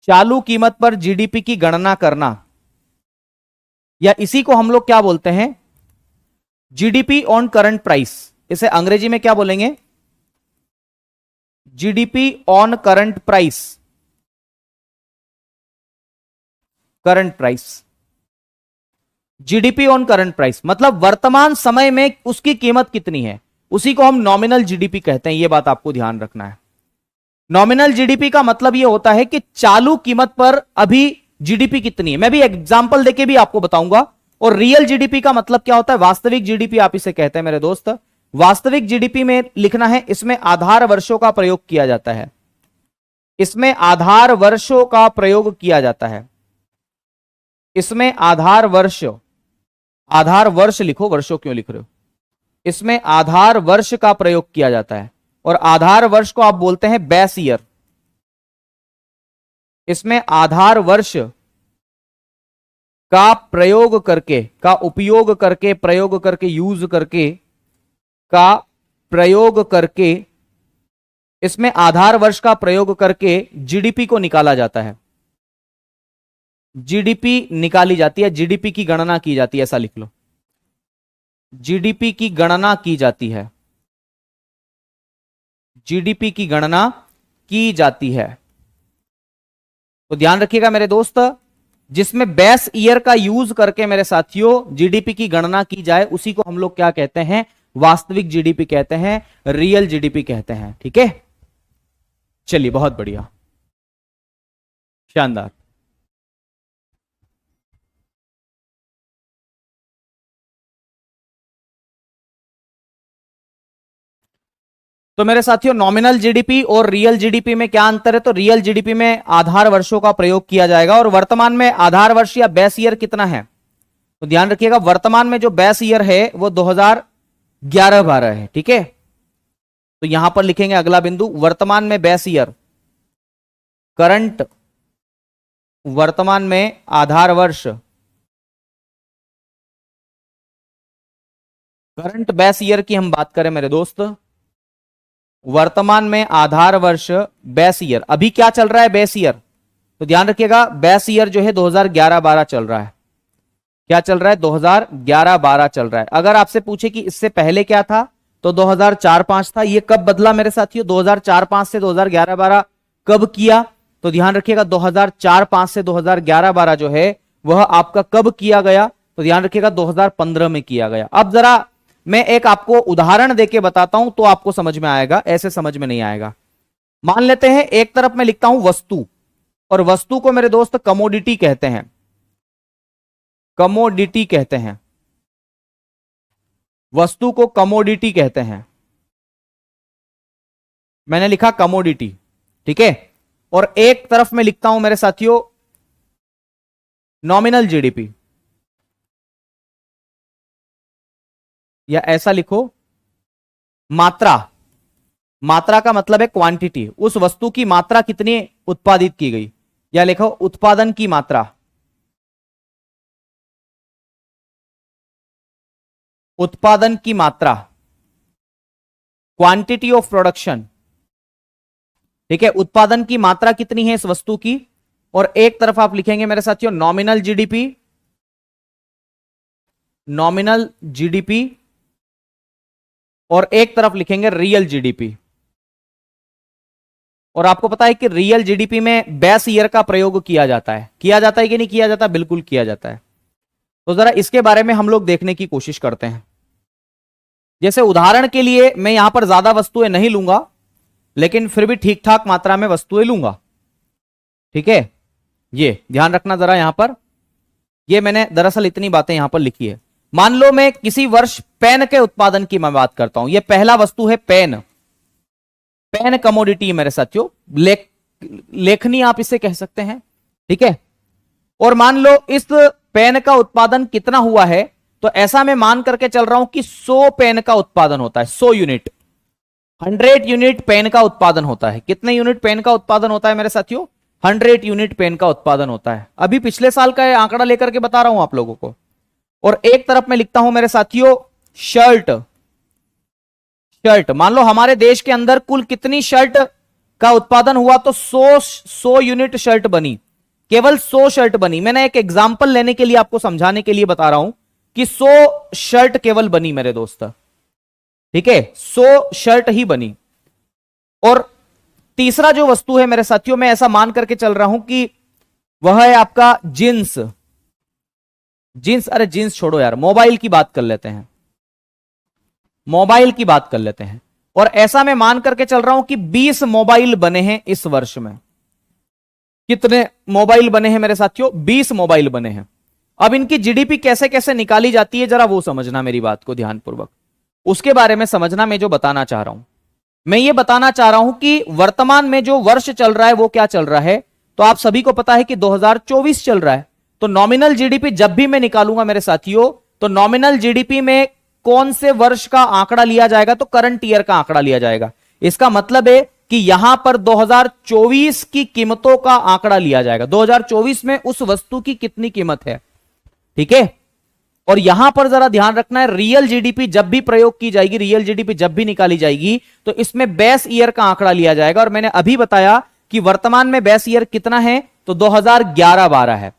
चालू कीमत पर जीडीपी की गणना करना, या इसी को हम लोग क्या बोलते हैं, जीडीपी ऑन करंट प्राइस। इसे अंग्रेजी में क्या बोलेंगे, GDP on current price, current price, GDP on current price मतलब वर्तमान समय में उसकी कीमत कितनी है, उसी को हम नॉमिनल जीडीपी कहते हैं। यह बात आपको ध्यान रखना है। नॉमिनल जीडीपी का मतलब यह होता है कि चालू कीमत पर अभी जीडीपी कितनी है। मैं भी एग्जांपल देके भी आपको बताऊंगा। और रियल जीडीपी का मतलब क्या होता है, वास्तविक जीडीपी आप इसे कहते हैं मेरे दोस्त। वास्तविक जीडीपी में लिखना है, इसमें आधार वर्षों का प्रयोग किया जाता है, इसमें आधार वर्षों का प्रयोग किया जाता है, इसमें आधार वर्ष, आधार वर्ष लिखो, वर्षों क्यों लिख रहे हो, इसमें आधार वर्ष का प्रयोग किया जाता है। और आधार वर्ष को आप बोलते हैं बेस ईयर। इसमें आधार वर्ष का प्रयोग करके, का उपयोग करके, प्रयोग करके, यूज करके, का प्रयोग करके, इसमें आधार वर्ष का प्रयोग करके जीडीपी को निकाला जाता है, जीडीपी निकाली जाती है, जीडीपी की गणना की जाती है, ऐसा लिख लो, जीडीपी की गणना की जाती है, जीडीपी की गणना की जाती है। तो ध्यान रखिएगा मेरे दोस्त, जिसमें बेस ईयर का यूज करके मेरे साथियों जीडीपी की गणना की जाए उसी को हम लोग क्या कहते हैं, वास्तविक जीडीपी कहते हैं, रियल जीडीपी कहते हैं। ठीक है, चलिए बहुत बढ़िया, शानदार। तो मेरे साथियों नॉमिनल जीडीपी और रियल जीडीपी में क्या अंतर है, तो रियल जीडीपी में आधार वर्षों का प्रयोग किया जाएगा। और वर्तमान में आधार वर्ष या बेस ईयर कितना है, तो ध्यान रखिएगा वर्तमान में जो बेस ईयर है वो 2011-12 है। ठीक है, तो यहां पर लिखेंगे अगला बिंदु, वर्तमान में बेस ईयर, करंट, वर्तमान में आधार वर्ष, करंट बेस ईयर की हम बात करें मेरे दोस्त, वर्तमान में आधार वर्ष बेस ईयर, अभी क्या चल रहा है बेस ईयर, तो ध्यान रखिएगा बेस ईयर जो है 2011-12 चल रहा है। क्या चल रहा है, 2011-12 चल रहा है। अगर आपसे पूछे कि इससे पहले क्या था, तो 2004-5 था। ये कब बदला मेरे साथियों, 2004-5 से 2011-12 कब किया, तो ध्यान रखिएगा 2004-5 से 2011-12 जो है वह आपका कब किया गया, तो ध्यान रखिएगा 2015 में किया गया। अब जरा मैं एक आपको उदाहरण देके बताता हूं तो आपको समझ में आएगा, ऐसे समझ में नहीं आएगा। मान लेते हैं एक तरफ मैं लिखता हूं वस्तु, और वस्तु को मेरे दोस्त कमोडिटी कहते हैं, कमोडिटी कहते हैं, वस्तु को कमोडिटी कहते हैं, मैंने लिखा कमोडिटी। ठीक है, और एक तरफ मैं लिखता हूं मेरे साथियों नॉमिनल जीडीपी, या ऐसा लिखो मात्रा, मात्रा का मतलब है क्वांटिटी, उस वस्तु की मात्रा कितनी उत्पादित की गई, या लिखो उत्पादन की मात्रा, उत्पादन की मात्रा, क्वांटिटी ऑफ प्रोडक्शन, ठीक है, उत्पादन की मात्रा कितनी है इस वस्तु की, और एक तरफ आप लिखेंगे मेरे साथियों नॉमिनल जीडीपी, नॉमिनल जीडीपी, और एक तरफ लिखेंगे रियल जीडीपी। और आपको पता है कि रियल जीडीपी में बेस ईयर का प्रयोग किया जाता है कि नहीं किया जाता? बिल्कुल किया जाता है। तो जरा इसके बारे में हम लोग देखने की कोशिश करते हैं। जैसे उदाहरण के लिए मैं यहां पर ज्यादा वस्तुएं नहीं लूंगा, लेकिन फिर भी ठीक ठाक मात्रा में वस्तुएं लूंगा, ठीक है। ये ध्यान रखना जरा यहां पर, ये मैंने दरअसल इतनी बातें यहां पर लिखी है। मान लो मैं किसी वर्ष पेन के उत्पादन की मैं बात करता हूं, ये पहला वस्तु है पेन, पेन कमोडिटी मेरे साथियों, लेखनी आप इसे कह सकते हैं, ठीक है। और मान लो इस पेन का उत्पादन कितना हुआ है, तो ऐसा मैं मान करके चल रहा हूं कि 100 पेन का उत्पादन होता है, 100 यूनिट, 100 यूनिट पेन का उत्पादन होता है। कितने यूनिट पेन का उत्पादन होता है मेरे साथियों? 100 यूनिट पेन का उत्पादन होता है। अभी पिछले साल का आंकड़ा लेकर के बता रहा हूं आप लोगों को। और एक तरफ मैं लिखता हूं मेरे साथियों शर्ट, शर्ट मान लो हमारे देश के अंदर कुल कितनी शर्ट का उत्पादन हुआ, तो 100 यूनिट शर्ट बनी, केवल 100 शर्ट बनी। मैंने एक एग्जांपल लेने के लिए आपको समझाने के लिए बता रहा हूं कि 100 शर्ट केवल बनी मेरे दोस्त, ठीक है, 100 शर्ट ही बनी। और तीसरा जो वस्तु है मेरे साथियों, मैं ऐसा मान करके चल रहा हूं कि वह है आपका जींस, जींस, अरे जींस छोड़ो यार, मोबाइल की बात कर लेते हैं, मोबाइल की बात कर लेते हैं। और ऐसा मैं मान करके चल रहा हूं कि 20 मोबाइल बने हैं इस वर्ष में। कितने मोबाइल बने हैं मेरे साथियों? 20 मोबाइल बने हैं। अब इनकी जीडीपी कैसे कैसे निकाली जाती है, जरा वो समझना मेरी बात को ध्यानपूर्वक, उसके बारे में समझना। मैं जो बताना चाह रहा हूं, मैं ये बताना चाह रहा हूं कि वर्तमान में जो वर्ष चल रहा है वो क्या चल रहा है, तो आप सभी को पता है कि 2024 चल रहा है। तो नॉमिनल जीडीपी जब भी मैं निकालूंगा मेरे साथियों, तो नॉमिनल जीडीपी में कौन से वर्ष का आंकड़ा लिया जाएगा? तो करंट ईयर का आंकड़ा लिया जाएगा। इसका मतलब है कि यहां पर 2024 की कीमतों का आंकड़ा लिया जाएगा। 2024 में उस वस्तु की कितनी कीमत है, ठीक है। और यहां पर जरा ध्यान रखना है, रियल जीडीपी जब भी प्रयोग की जाएगी, रियल जीडीपी जब भी निकाली जाएगी, तो इसमें बेस ईयर का आंकड़ा लिया जाएगा। और मैंने अभी बताया कि वर्तमान में बेस ईयर कितना है, तो 2011-12 है।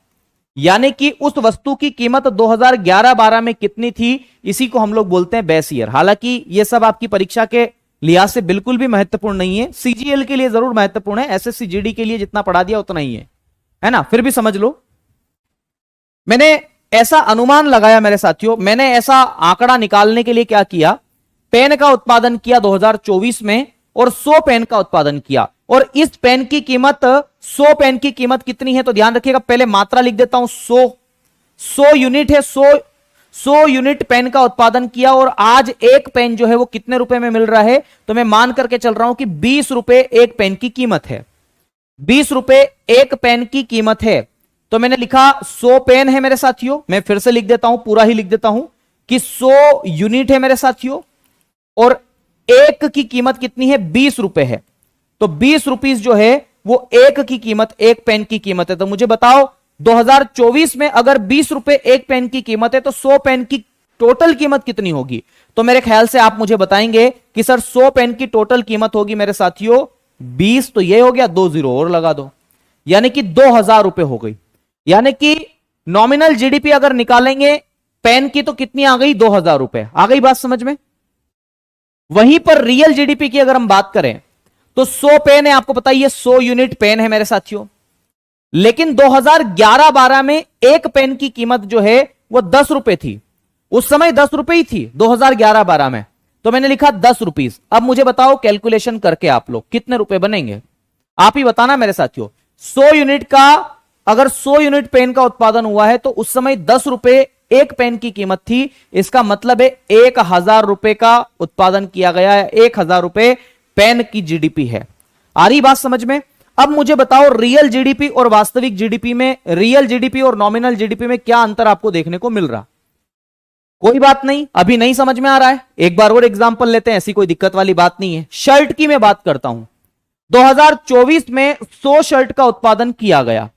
यानी कि उस वस्तु की कीमत 2011-12 में कितनी थी, इसी को हम लोग बोलते हैं बेस ईयर। हालांकि यह सब आपकी परीक्षा के लिहाज से बिल्कुल भी महत्वपूर्ण नहीं है, सीजीएल के लिए जरूर महत्वपूर्ण है, एसएससी जीडी के लिए जितना पढ़ा दिया उतना ही है ना, फिर भी समझ लो। मैंने ऐसा अनुमान लगाया मेरे साथियों, मैंने ऐसा आंकड़ा निकालने के लिए क्या किया, पेन का उत्पादन किया 2024 में और 100 पेन का उत्पादन किया। और इस पेन की कीमत, 100 पेन की कीमत कितनी है, तो ध्यान रखिएगा, पहले मात्रा लिख देता हूं, 100 यूनिट है, 100 यूनिट पेन का उत्पादन किया। और आज एक पेन जो है वो कितने रुपए में मिल रहा है, तो मैं मान करके चल रहा हूं कि 20 रुपए एक पेन की कीमत है, 20 रुपए एक पेन की कीमत है। तो मैंने लिखा 100 पेन है मेरे साथियों, मैं फिर से लिख देता हूं, पूरा ही लिख देता हूं कि 100 यूनिट है मेरे साथियों, और एक की कीमत कितनी है, 20 रुपए है। तो 20 रुपीस जो है वो एक की कीमत, एक पेन की कीमत है। तो मुझे बताओ 2024 में अगर 20 रुपए एक पेन की कीमत है, तो 100 पेन की टोटल कीमत कितनी होगी? तो मेरे ख्याल से आप मुझे बताएंगे कि सर 100 पेन की टोटल कीमत होगी मेरे साथियों 20, तो ये हो गया, 2 जीरो और लगा दो, यानी कि 2000 रुपए हो गई। यानी कि नॉमिनल जीडीपी अगर निकालेंगे पेन की तो कितनी आ गई, 2000 रुपए आ गई, बात समझ में। वहीं पर रियल जीडीपी की अगर हम बात करें तो 100 पेन है, आपको पता ही है 100 यूनिट पेन है मेरे साथियों, लेकिन 2011-12 में एक पेन की कीमत जो है वो 10 रुपए थी, उस समय 10 रुपए ही थी 2011-12 में। तो मैंने लिखा 10 रुपीस। अब मुझे बताओ कैलकुलेशन करके आप लोग कितने रुपए बनेंगे, आप ही बताना मेरे साथियों। 100 यूनिट का, अगर 100 यूनिट पेन का उत्पादन हुआ है तो उस समय 10 रुपए एक पेन की कीमत थी, इसका मतलब है 1000 रुपए का उत्पादन किया गया है, 1000 रुपए पेन की जीडीपी है। आ रही बात समझ में। अब मुझे बताओ रियल जीडीपी और वास्तविक जीडीपी में, रियल जीडीपी और नॉमिनल जीडीपी में क्या अंतर आपको देखने को मिल रहा? कोई बात नहीं, अभी नहीं समझ में आ रहा है, एक बार और एग्जांपल लेते हैं, ऐसी कोई दिक्कत वाली बात नहीं है। शर्ट की मैं बात करता हूं, 2024 में 100 शर्ट का उत्पादन किया गया,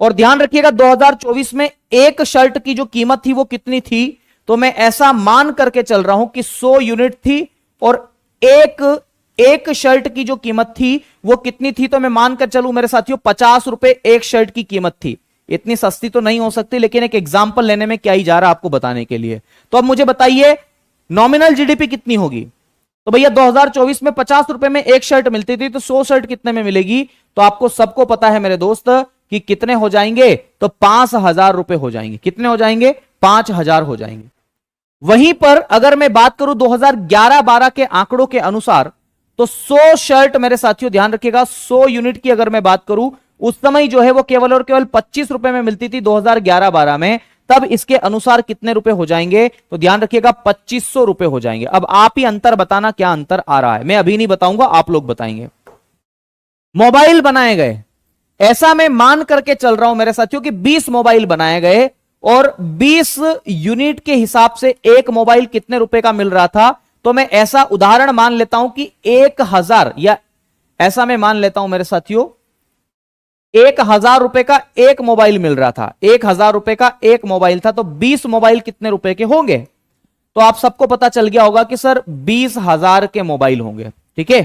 और ध्यान रखिएगा 2024 में एक शर्ट की जो कीमत थी वो कितनी थी, तो मैं ऐसा मान करके चल रहा हूं कि 100 यूनिट थी और एक शर्ट की जो कीमत थी वो कितनी थी, तो मैं मानकर चलूं मेरे साथियों 50 रुपए एक शर्ट की कीमत थी। इतनी सस्ती तो नहीं हो सकती, लेकिन एक एग्जांपल लेने में क्या ही जा रहा है आपको बताने के लिए। तो अब मुझे बताइए नॉमिनल जीडीपी कितनी होगी। तो भैया 2024 में 50 रुपए में एक शर्ट मिलती थी, तो 100 शर्ट कितने में मिलेगी, तो आपको सबको पता है मेरे दोस्त कि कितने हो जाएंगे, तो 5,000 रुपए हो जाएंगे। कितने हो जाएंगे, 5,000 हो जाएंगे। वहीं पर अगर मैं बात करूं 2011-12 के आंकड़ों के अनुसार, तो 100 शर्ट मेरे साथियों ध्यान रखिएगा, 100 यूनिट की अगर मैं बात करूं उस समय जो है वो केवल और केवल 25 रुपए में मिलती थी 2011-12 में। तब इसके अनुसार कितने रुपए हो जाएंगे, तो ध्यान रखिएगा 2500 रुपए हो जाएंगे। अब आप ही अंतर बताना क्या अंतर आ रहा है, मैं अभी नहीं बताऊंगा, आप लोग बताएंगे। मोबाइल बनाए गए, ऐसा मैं मान करके चल रहा हूं मेरे साथियों कि 20 मोबाइल बनाए गए और 20 यूनिट के हिसाब से एक मोबाइल कितने रुपए का मिल रहा था। तो मैं ऐसा उदाहरण मान लेता हूं कि 1000, या ऐसा मैं मान लेता हूं मेरे साथियों 1000 रुपए का एक मोबाइल मिल रहा था, 1000 रुपए का एक मोबाइल था, तो 20 मोबाइल कितने रुपए के होंगे, तो आप सबको पता चल गया होगा कि सर 20,000 के मोबाइल होंगे। ठीक है,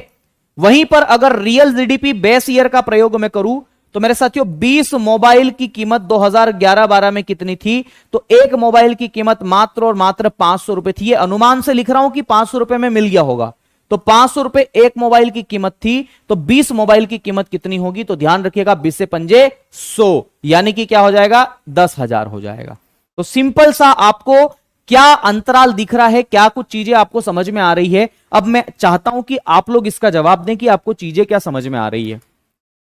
वहीं पर अगर रियल जीडीपी बेस ईयर का प्रयोग मैं करूं तो मेरे साथियों 20 मोबाइल की कीमत 2011-12 में कितनी थी, तो एक मोबाइल की कीमत मात्र और मात्र 500 रुपए थी। ये अनुमान से लिख रहा हूं कि 500 रुपए में मिल गया होगा, तो 500 रुपए एक मोबाइल की कीमत थी, तो 20 मोबाइल की कीमत कितनी होगी, तो ध्यान रखिएगा 20 से पंजे 100, यानी कि क्या हो जाएगा, 10,000 हो जाएगा। तो सिंपल सा आपको क्या अंतराल दिख रहा है, क्या कुछ चीजें आपको समझ में आ रही है। अब मैं चाहता हूं कि आप लोग इसका जवाब दें कि आपको चीजें क्या समझ में आ रही है।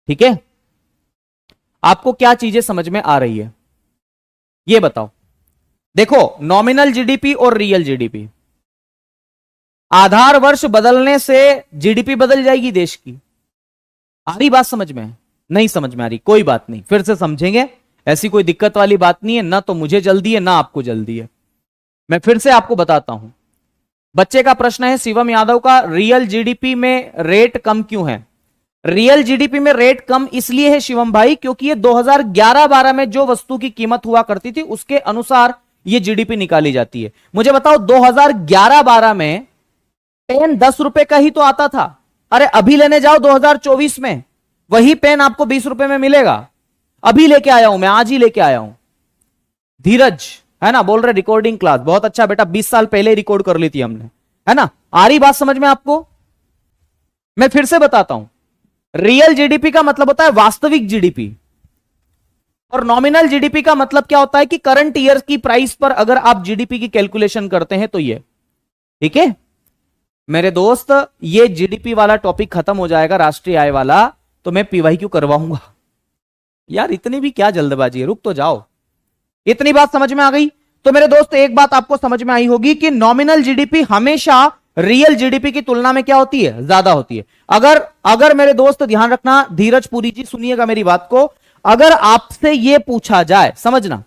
ठीक है, आपको क्या चीजें समझ में आ रही है ये बताओ। देखो नॉमिनल जीडीपी और रियल जीडीपी, आधार वर्ष बदलने से जीडीपी बदल जाएगी देश की। आ रही बात समझ में, नहीं समझ में आ रही, कोई बात नहीं, फिर से समझेंगे, ऐसी कोई दिक्कत वाली बात नहीं है, ना तो मुझे जल्दी है ना आपको जल्दी है। मैं फिर से आपको बताता हूं। बच्चे का प्रश्न है शिवम यादव का, रियल जीडीपी में रेट कम क्यों है। रियल जीडीपी में रेट कम इसलिए है शिवम भाई, क्योंकि ये 2011-12 में जो वस्तु की कीमत हुआ करती थी उसके अनुसार ये जीडीपी निकाली जाती है। मुझे बताओ 2011-12 में पेन 10 रुपए का ही तो आता था। अरे अभी लेने जाओ 2024 में, वही पेन आपको 20 रुपए में मिलेगा। अभी लेके आया हूं मैं, आज ही लेके आया हूं। धीरज है ना, बोल रहे रिकॉर्डिंग क्लास, बहुत अच्छा बेटा, 20 साल पहले रिकॉर्ड कर ली थी हमने, है ना। आ रही बात समझ में आपको। मैं फिर से बताता हूं, रियल जीडीपी का मतलब होता है वास्तविक जीडीपी, और नॉमिनल जीडीपी का मतलब क्या होता है कि करंट ईयर की प्राइस पर अगर आप जीडीपी की कैलकुलेशन करते हैं तो ये। ठीक है मेरे दोस्त, ये जीडीपी वाला टॉपिक खत्म हो जाएगा, राष्ट्रीय आय वाला, तो मैं पीवाईक्यू करवाऊंगा। यार इतनी भी क्या जल्दबाजी है, रुक तो जाओ। इतनी बात समझ में आ गई। तो मेरे दोस्त एक बात आपको समझ में आई होगी कि नॉमिनल जीडीपी हमेशा रियल जीडीपी की तुलना में क्या होती है, ज्यादा होती है। अगर मेरे दोस्त ध्यान रखना, धीरज पुरी जी सुनिएगा मेरी बात को, अगर आपसे यह पूछा जाए, समझना,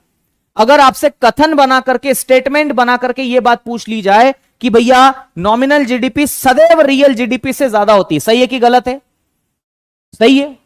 अगर आपसे कथन बना करके, स्टेटमेंट बना करके यह बात पूछ ली जाए कि भैया नॉमिनल जीडीपी सदैव रियल जीडीपी से ज्यादा होती है, सही है कि गलत है, सही है।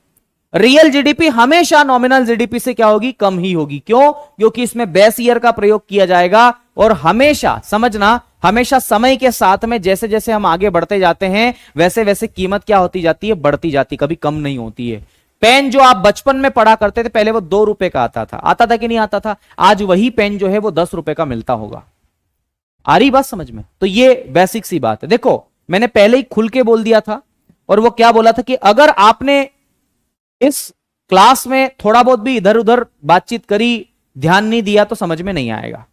रियल जीडीपी हमेशा नॉमिनल जीडीपी से क्या होगी, कम ही होगी। क्यों, क्योंकि इसमें बेस ईयर का प्रयोग किया जाएगा, और हमेशा समझना, हमेशा समय के साथ में जैसे जैसे हम आगे बढ़ते जाते हैं वैसे वैसे कीमत क्या होती जाती है, बढ़ती जाती, कभी कम नहीं होती है। पेन जो आप बचपन में पढ़ा करते थे पहले वो 2 रुपए का आता था कि नहीं आता था, आज वही पेन जो है वो 10 रुपए का मिलता होगा। आ रही बात समझ में। तो ये बेसिक सी बात है। देखो मैंने पहले ही खुल के बोल दिया था, और वो क्या बोला था कि अगर आपने इस क्लास में थोड़ा बहुत भी इधर उधर बातचीत करी, ध्यान नहीं दिया तो समझ में नहीं आएगा।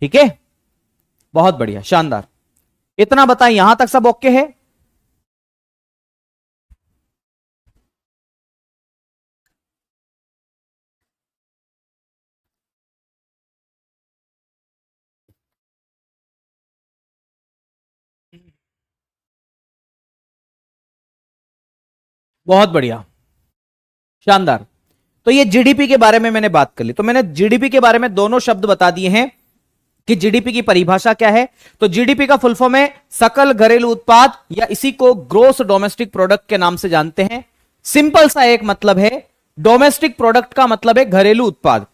ठीक है, बहुत बढ़िया, शानदार। इतना बताएं, यहां तक सब ओके है। बहुत बढ़िया, शानदार। तो ये जीडीपी के बारे में मैंने बात कर ली। तो मैंने जीडीपी के बारे में दोनों शब्द बता दिए हैं कि जीडीपी की परिभाषा क्या है। तो जीडीपी का फुल फॉर्म है सकल घरेलू उत्पाद, या इसी को ग्रोस डोमेस्टिक प्रोडक्ट के नाम से जानते हैं। सिंपल सा एक मतलब है, डोमेस्टिक प्रोडक्ट का मतलब है घरेलू उत्पाद।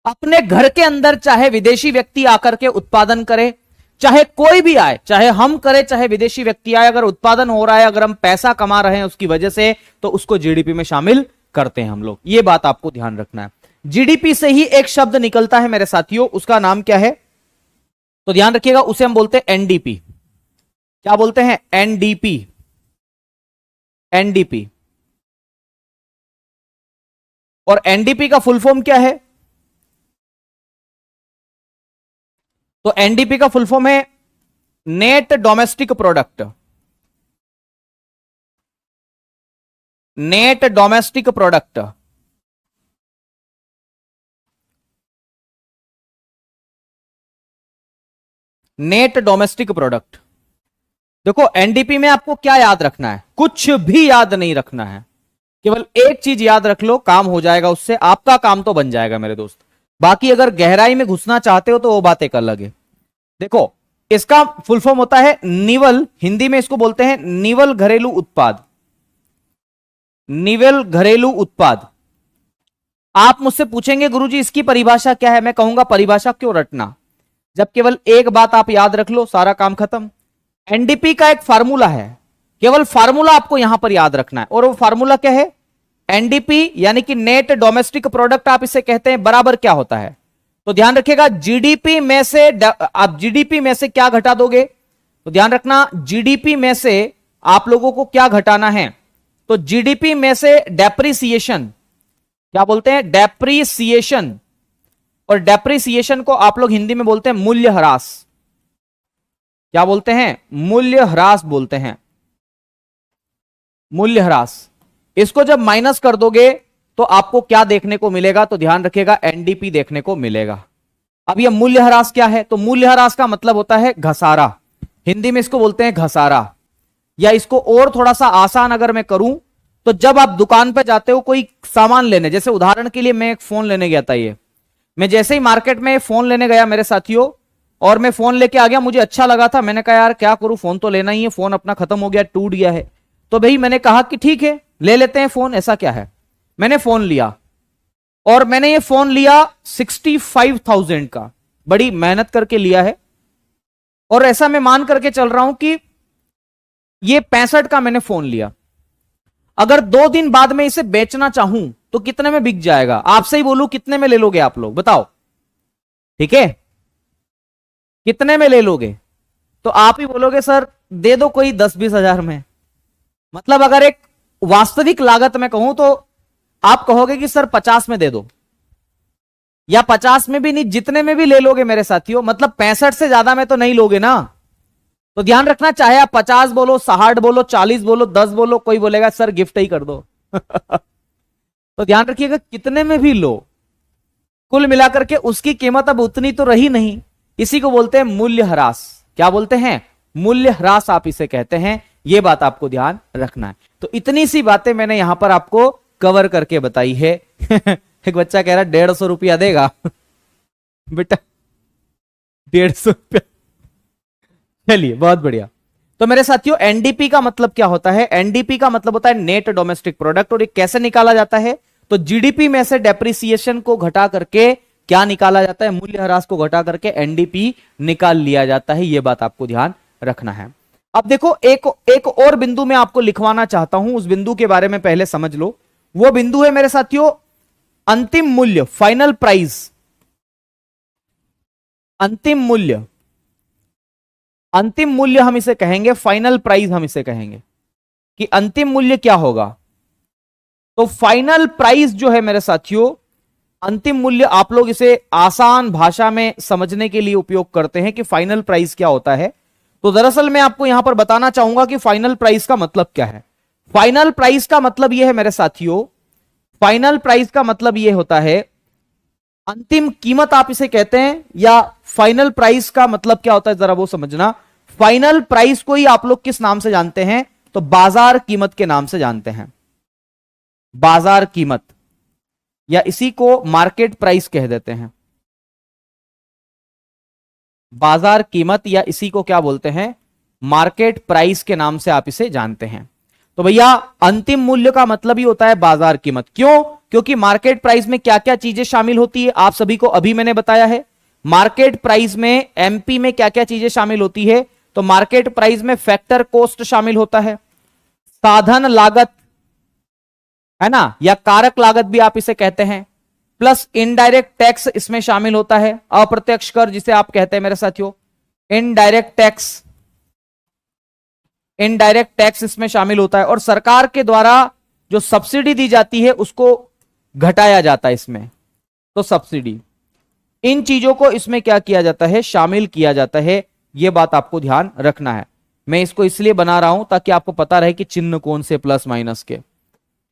अपने घर के अंदर चाहे विदेशी व्यक्ति आकर के उत्पादन करे, चाहे कोई भी आए, चाहे हम करें चाहे विदेशी व्यक्ति आए, अगर उत्पादन हो रहा है, अगर हम पैसा कमा रहे हैं उसकी वजह से, तो उसको जीडीपी में शामिल करते हैं हम लोग। ये बात आपको ध्यान रखना है। जीडीपी से ही एक शब्द निकलता है मेरे साथियों, उसका नाम क्या है? तो ध्यान रखिएगा, उसे हम बोलते हैं एनडीपी। क्या बोलते हैं? एनडीपी। एनडीपी। और एनडीपी का फुल फॉर्म क्या है? तो एनडीपी का फुल फॉर्म है net domestic product. Net domestic product. Net domestic product. देखो एनडीपी में आपको क्या याद रखना है? कुछ भी याद नहीं रखना है, केवल एक चीज याद रख लो, काम हो जाएगा उससे, आपका काम तो बन जाएगा मेरे दोस्त। बाकी अगर गहराई में घुसना चाहते हो तो वो बात एक अलग है। देखो इसका फुल फॉर्म होता है निवल, हिंदी में इसको बोलते हैं निवल घरेलू उत्पाद। निवल घरेलू उत्पाद। आप मुझसे पूछेंगे गुरुजी इसकी परिभाषा क्या है? मैं कहूंगा परिभाषा क्यों रटना, जब केवल एक बात आप याद रख लो सारा काम खत्म। एनडीपी का एक फार्मूला है, केवल फार्मूला आपको यहां पर याद रखना है, और वो फार्मूला क्या है? एनडीपी यानी कि नेट डोमेस्टिक प्रोडक्ट आप इसे कहते हैं, बराबर क्या होता है? तो ध्यान रखिएगा, जीडीपी में से आप जीडीपी में से क्या घटा दोगे? तो ध्यान रखना, जीडीपी में से आप लोगों को क्या घटाना है? तो जीडीपी में से डेप्रिसिएशन, क्या बोलते हैं? डेप्रिसिएशन। और डेप्रिसिएशन को आप लोग हिंदी में बोलते हैं मूल्यह्रास। क्या बोलते हैं? मूल्यह्रास बोलते हैं। मूल्यह्रास। इसको जब माइनस कर दोगे तो आपको क्या देखने को मिलेगा? तो ध्यान रखिएगा, एनडीपी देखने को मिलेगा। अब ये मूल्यह्रास क्या है? तो मूल्यह्रास का मतलब होता है घसारा, हिंदी में इसको बोलते हैं घसारा। या इसको और थोड़ा सा आसान अगर मैं करूं तो जब आप दुकान पर जाते हो कोई सामान लेने, जैसे उदाहरण के लिए मैं एक फोन लेने गया था, ये मैं जैसे ही मार्केट में फोन लेने गया मेरे साथियों, और मैं फोन लेके आ गया, मुझे अच्छा लगा था, मैंने कहा यार क्या करूं, फोन तो लेना ही है, फोन अपना खत्म हो गया, टूट गया है। तो भाई मैंने कहा कि ठीक है ले लेते हैं फोन, ऐसा क्या है। मैंने फोन लिया, और मैंने ये फोन लिया 65,000 का, बड़ी मेहनत करके लिया है, और ऐसा मैं मान करके चल रहा हूं कि ये 65 का मैंने फोन लिया। अगर 2 दिन बाद में इसे बेचना चाहूं तो कितने में बिक जाएगा? आपसे ही बोलूं कितने में ले लोगे आप लोग, बताओ? ठीक है, कितने में ले लोगे? तो आप ही बोलोगे सर दे दो कोई 10-20 हजार में। मतलब अगर एक वास्तविक लागत में कहूं तो आप कहोगे कि सर 50 में दे दो, या 50 में भी नहीं, जितने में भी ले लोगे मेरे साथियों, मतलब 65 से ज्यादा में तो नहीं लोगे ना। तो ध्यान रखना, चाहे आप 50 बोलो, 60 बोलो, 40 बोलो, 10 बोलो, कोई बोलेगा सर गिफ्ट ही कर दो। तो ध्यान रखिएगा कितने में भी लो, कुल मिलाकर के उसकी कीमत अब उतनी तो रही नहीं। इसी को बोलते हैं मूल्यह्रास। क्या बोलते हैं? मूल्यह्रास आप इसे कहते हैं। यह बात आपको ध्यान रखना है। तो इतनी सी बातें मैंने यहां पर आपको कवर करके बताई है। एक बच्चा कह रहा 150 रुपया देगा। बेटा 150 रुपया, चलिए बहुत बढ़िया। तो मेरे साथियों एनडीपी का मतलब क्या होता है? एनडीपी का मतलब होता है नेट डोमेस्टिक प्रोडक्ट। और ये कैसे निकाला जाता है? तो जीडीपी में से डेप्रिसिएशन को घटा करके क्या निकाला जाता है? मूल्यह्रास को घटा करके एनडीपी निकाल लिया जाता है। यह बात आपको ध्यान रखना है। अब देखो एक और बिंदु मैं आपको लिखवाना चाहता हूं, उस बिंदु के बारे में पहले समझ लो। वो बिंदु है मेरे साथियों अंतिम मूल्य, फाइनल प्राइस। अंतिम मूल्य, अंतिम मूल्य हम इसे कहेंगे, फाइनल प्राइस हम इसे कहेंगे कि अंतिम मूल्य क्या होगा। तो फाइनल प्राइस जो है मेरे साथियों, अंतिम मूल्य, आप लोग इसे आसान भाषा में समझने के लिए उपयोग करते हैं कि फाइनल प्राइस क्या होता है। तो दरअसल मैं आपको यहां पर बताना चाहूंगा कि फाइनल प्राइस का मतलब क्या है। फाइनल प्राइस का मतलब यह है मेरे साथियों, फाइनल प्राइस का मतलब यह होता है अंतिम कीमत आप इसे कहते हैं, या फाइनल प्राइस का मतलब क्या होता है जरा वो समझना। फाइनल प्राइस को ही आप लोग किस नाम से जानते हैं? तो बाजार कीमत के नाम से जानते हैं। बाजार कीमत, या इसी को मार्केट प्राइस कह देते हैं। बाजार कीमत, या इसी को क्या बोलते हैं? मार्केट प्राइस के नाम से आप इसे जानते हैं। तो भैया अंतिम मूल्य का मतलब ही होता है बाजार कीमत। क्यों? क्योंकि मार्केट प्राइस में क्या क्या चीजें शामिल होती है आप सभी को अभी मैंने बताया है। मार्केट प्राइस में एमपी में क्या क्या चीजें शामिल होती है, तो मार्केट प्राइस में फैक्टर कॉस्ट शामिल होता है, साधन लागत है ना, या कारक लागत भी आप इसे कहते हैं, प्लस इनडायरेक्ट टैक्स इसमें शामिल होता है, अप्रत्यक्ष कर जिसे आप कहते हैं मेरे साथियों, इनडायरेक्ट टैक्स, इनडायरेक्ट टैक्स इसमें शामिल होता है, और सरकार के द्वारा जो सब्सिडी दी जाती है उसको घटाया जाता है इसमें, तो सब्सिडी, इन चीजों को इसमें क्या किया जाता है, शामिल किया जाता है। यह बात आपको ध्यान रखना है। मैं इसको इसलिए बना रहा हूं ताकि आपको पता रहे कि चिन्ह कौन से प्लस माइनस के,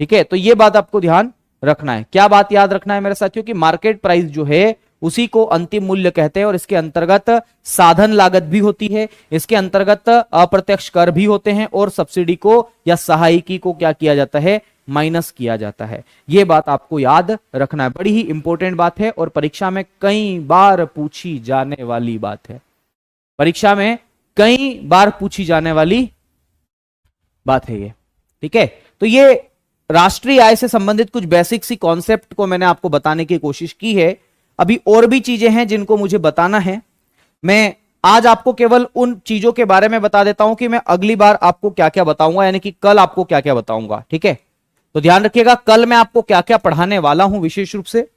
ठीक है। तो यह बात आपको ध्यान रखना है। क्या बात याद रखना है मेरे साथियों, कि मार्केट प्राइस जो है उसी को अंतिम मूल्य कहते हैं, और इसके अंतर्गत साधन लागत भी होती है, इसके अंतर्गत अप्रत्यक्ष कर भी होते हैं, और सब्सिडी को या सहायिकी को क्या किया जाता है, माइनस किया जाता है। यह बात आपको याद रखना है, बड़ी ही इंपॉर्टेंट बात है, और परीक्षा में कई बार पूछी जाने वाली बात है, परीक्षा में कई बार पूछी जाने वाली बात है ये, ठीक है। तो ये राष्ट्रीय आय से संबंधित कुछ बेसिक सी कॉन्सेप्ट को मैंने आपको बताने की कोशिश की है। अभी और भी चीजें हैं जिनको मुझे बताना है। मैं आज आपको केवल उन चीजों के बारे में बता देता हूं कि मैं अगली बार आपको क्या क्या बताऊंगा, यानी कि कल आपको क्या क्या बताऊंगा, ठीक है। तो ध्यान रखिएगा कल मैं आपको क्या क्या पढ़ाने वाला हूं। विशेष रूप से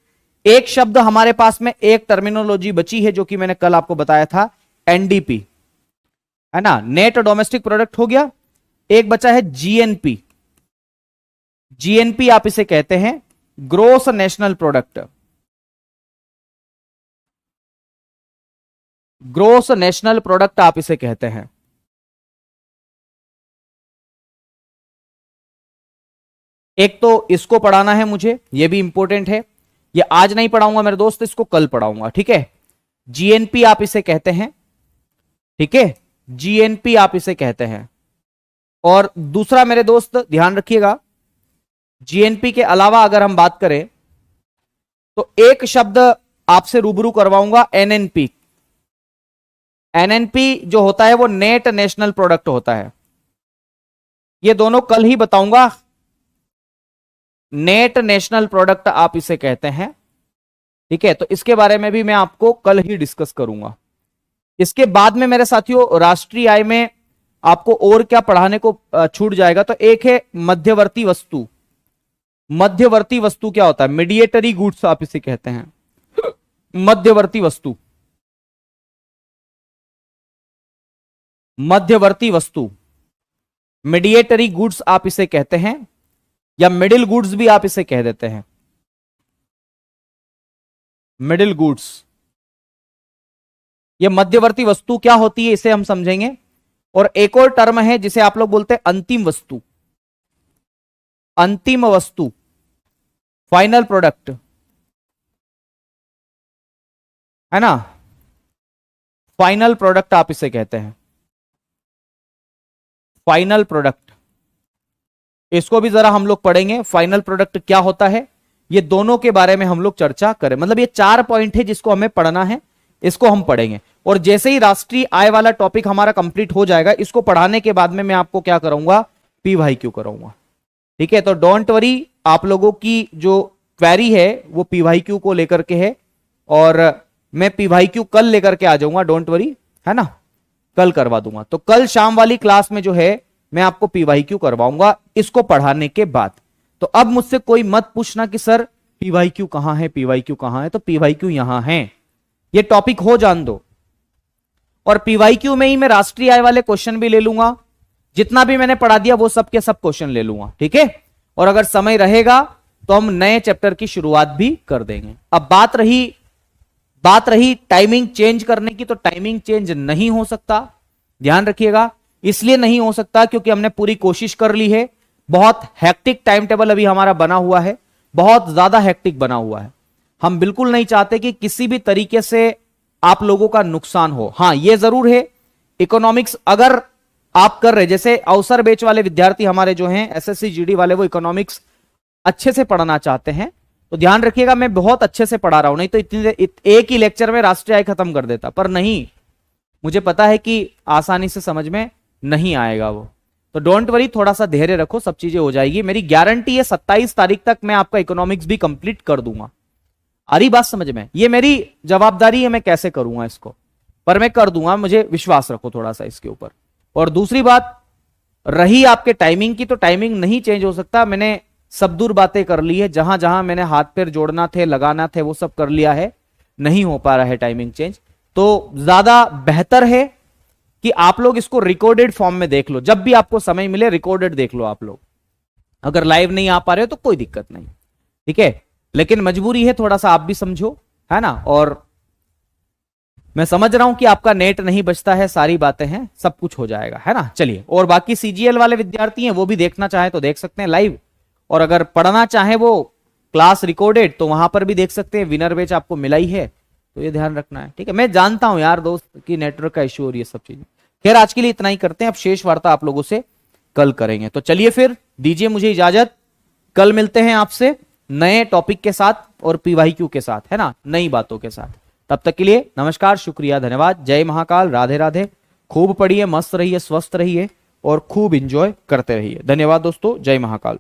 एक शब्द हमारे पास में, एक टर्मिनोलॉजी बची है जो कि मैंने कल आपको बताया था, एनडीपी, है ना, नेट डोमेस्टिक प्रोडक्ट हो गया। एक बचा है जीएनपी, जीएनपी आप इसे कहते हैं, gross national product, gross national product आप इसे कहते हैं। एक तो इसको पढ़ाना है मुझे, यह भी इंपॉर्टेंट है, ये आज नहीं पढ़ाऊंगा मेरे दोस्त, इसको कल पढ़ाऊंगा, ठीक है। जीएनपी आप इसे कहते हैं, ठीक है, जीएनपी आप इसे कहते हैं। और दूसरा मेरे दोस्त ध्यान रखिएगा, जीएनपी के अलावा अगर हम बात करें तो एक शब्द आपसे रूबरू करवाऊंगा, एनएनपी। एनएनपी जो होता है वो नेट नेशनल प्रोडक्ट होता है। ये दोनों कल ही बताऊंगा, नेट नेशनल प्रोडक्ट आप इसे कहते हैं, ठीक है। तो इसके बारे में भी मैं आपको कल ही डिस्कस करूंगा। इसके बाद में मेरे साथियों राष्ट्रीय आय में आपको और क्या पढ़ाने को छूट जाएगा, तो एक है मध्यवर्ती वस्तु। मध्यवर्ती वस्तु क्या होता है, मीडिएटरी गुड्स आप इसे कहते हैं, मध्यवर्ती वस्तु, मध्यवर्ती वस्तु, मीडिएटरी गुड्स आप इसे कहते हैं, या मिडिल गुड्स भी आप इसे कह देते हैं, मिडिल गुड्स। ये मध्यवर्ती वस्तु क्या होती है इसे हम समझेंगे। और एक और टर्म है जिसे आप लोग बोलते हैं अंतिम वस्तु, अंतिम वस्तु, फाइनल प्रोडक्ट, है ना, फाइनल प्रोडक्ट आप इसे कहते हैं, फाइनल प्रोडक्ट। इसको भी जरा हम लोग पढ़ेंगे, फाइनल प्रोडक्ट क्या होता है, ये दोनों के बारे में हम लोग चर्चा करें। मतलब ये 4 पॉइंट है जिसको हमें पढ़ना है, इसको हम पढ़ेंगे। और जैसे ही राष्ट्रीय आय वाला टॉपिक हमारा कंप्लीट हो जाएगा, इसको पढ़ाने के बाद में मैं आपको क्या कराऊंगा, पीवाईक्यू कराऊंगा, ठीक है। तो डोंट वरी, आप लोगों की जो क्वेरी है वो पीवाईक्यू को लेकर के है, और मैं पीवाईक्यू कल लेकर के आ जाऊंगा, डोंट वरी, है ना, कल करवा दूंगा। तो कल शाम वाली क्लास में जो है मैं आपको पीवाईक्यू करवाऊंगा इसको पढ़ाने के बाद। तो अब मुझसे कोई मत पूछना कि सर पीवाईक्यू कहां है, पीवाईक्यू कहां है, तो पीवाईक्यू यहां है, ये टॉपिक हो जान दो। और पीवाईक्यू में ही मैं राष्ट्रीय आय वाले क्वेश्चन भी ले लूंगा, जितना भी मैंने पढ़ा दिया वो सब के सब क्वेश्चन ले लूंगा, ठीक है। और अगर समय रहेगा तो हम नए चैप्टर की शुरुआत भी कर देंगे। अब बात रही टाइमिंग चेंज करने की, तो टाइमिंग चेंज नहीं हो सकता, ध्यान रखिएगा। इसलिए नहीं हो सकता क्योंकि हमने पूरी कोशिश कर ली है। बहुत हेक्टिक टाइम टेबल अभी हमारा बना हुआ है, बहुत ज्यादा हेक्टिक बना हुआ है। हम बिल्कुल नहीं चाहते कि किसी भी तरीके से आप लोगों का नुकसान हो। हां यह जरूर है, इकोनॉमिक्स अगर आप कर रहे, जैसे अवसर बेच वाले विद्यार्थी हमारे जो हैं, एसएससी जीडी वाले, वो इकोनॉमिक्स अच्छे से पढ़ना चाहते हैं, तो ध्यान रखिएगा मैं बहुत अच्छे से पढ़ा रहा हूं। नहीं तो एक ही लेक्चर में राष्ट्रीय आय खत्म कर देता, पर नहीं, मुझे पता है कि आसानी से समझ में नहीं आएगा वो। तो डोंट वरी, थोड़ा सा धैर्य रखो, सब चीजें हो जाएगी। मेरी गारंटी है 27 तारीख तक मैं आपका इकोनॉमिक्स भी कंप्लीट कर दूंगा। आ रही बात समझ में? ये मेरी जवाबदारी है, मैं कैसे करूंगा इसको, पर मैं कर दूंगा, मुझे विश्वास रखो थोड़ा सा इसके ऊपर। और दूसरी बात रही आपके टाइमिंग की, तो टाइमिंग नहीं चेंज हो सकता। मैंने सब दूर बातें कर ली है, जहां जहां मैंने हाथ पैर जोड़ना थे, लगाना थे, वो सब कर लिया है, नहीं हो पा रहा है टाइमिंग चेंज। तो ज्यादा बेहतर है कि आप लोग इसको रिकॉर्डेड फॉर्म में देख लो, जब भी आपको समय मिले रिकॉर्डेड देख लो आप लोग। अगर लाइव नहीं आ पा रहे हो तो कोई दिक्कत नहीं, ठीक है, लेकिन मजबूरी है, थोड़ा सा आप भी समझो, है ना। और मैं समझ रहा हूं कि आपका नेट नहीं बचता है, सारी बातें हैं, सब कुछ हो जाएगा, है ना। चलिए, और बाकी सीजीएल वाले विद्यार्थी हैं वो भी देखना चाहे तो देख सकते हैं लाइव, और अगर पढ़ना चाहे वो क्लास रिकॉर्डेड तो वहां पर भी देख सकते हैं। विनर बैच आपको मिला ही है, तो ये ध्यान रखना है, ठीक है। मैं जानता हूं यार दोस्त कि नेटवर्क का इश्यू और ये सब चीजें, खैर आज के लिए इतना ही करते हैं, अब शेष वार्ता आप लोगों से कल करेंगे। तो चलिए फिर दीजिए मुझे इजाजत, कल मिलते हैं आपसे नए टॉपिक के साथ और पीवाईक्यू के साथ, है ना, नई बातों के साथ। तब तक के लिए नमस्कार, शुक्रिया, धन्यवाद, जय महाकाल, राधे राधे। खूब पढ़िए, मस्त रहिए, स्वस्थ रहिए और खूब इंजॉय करते रहिए। धन्यवाद दोस्तों, जय महाकाल।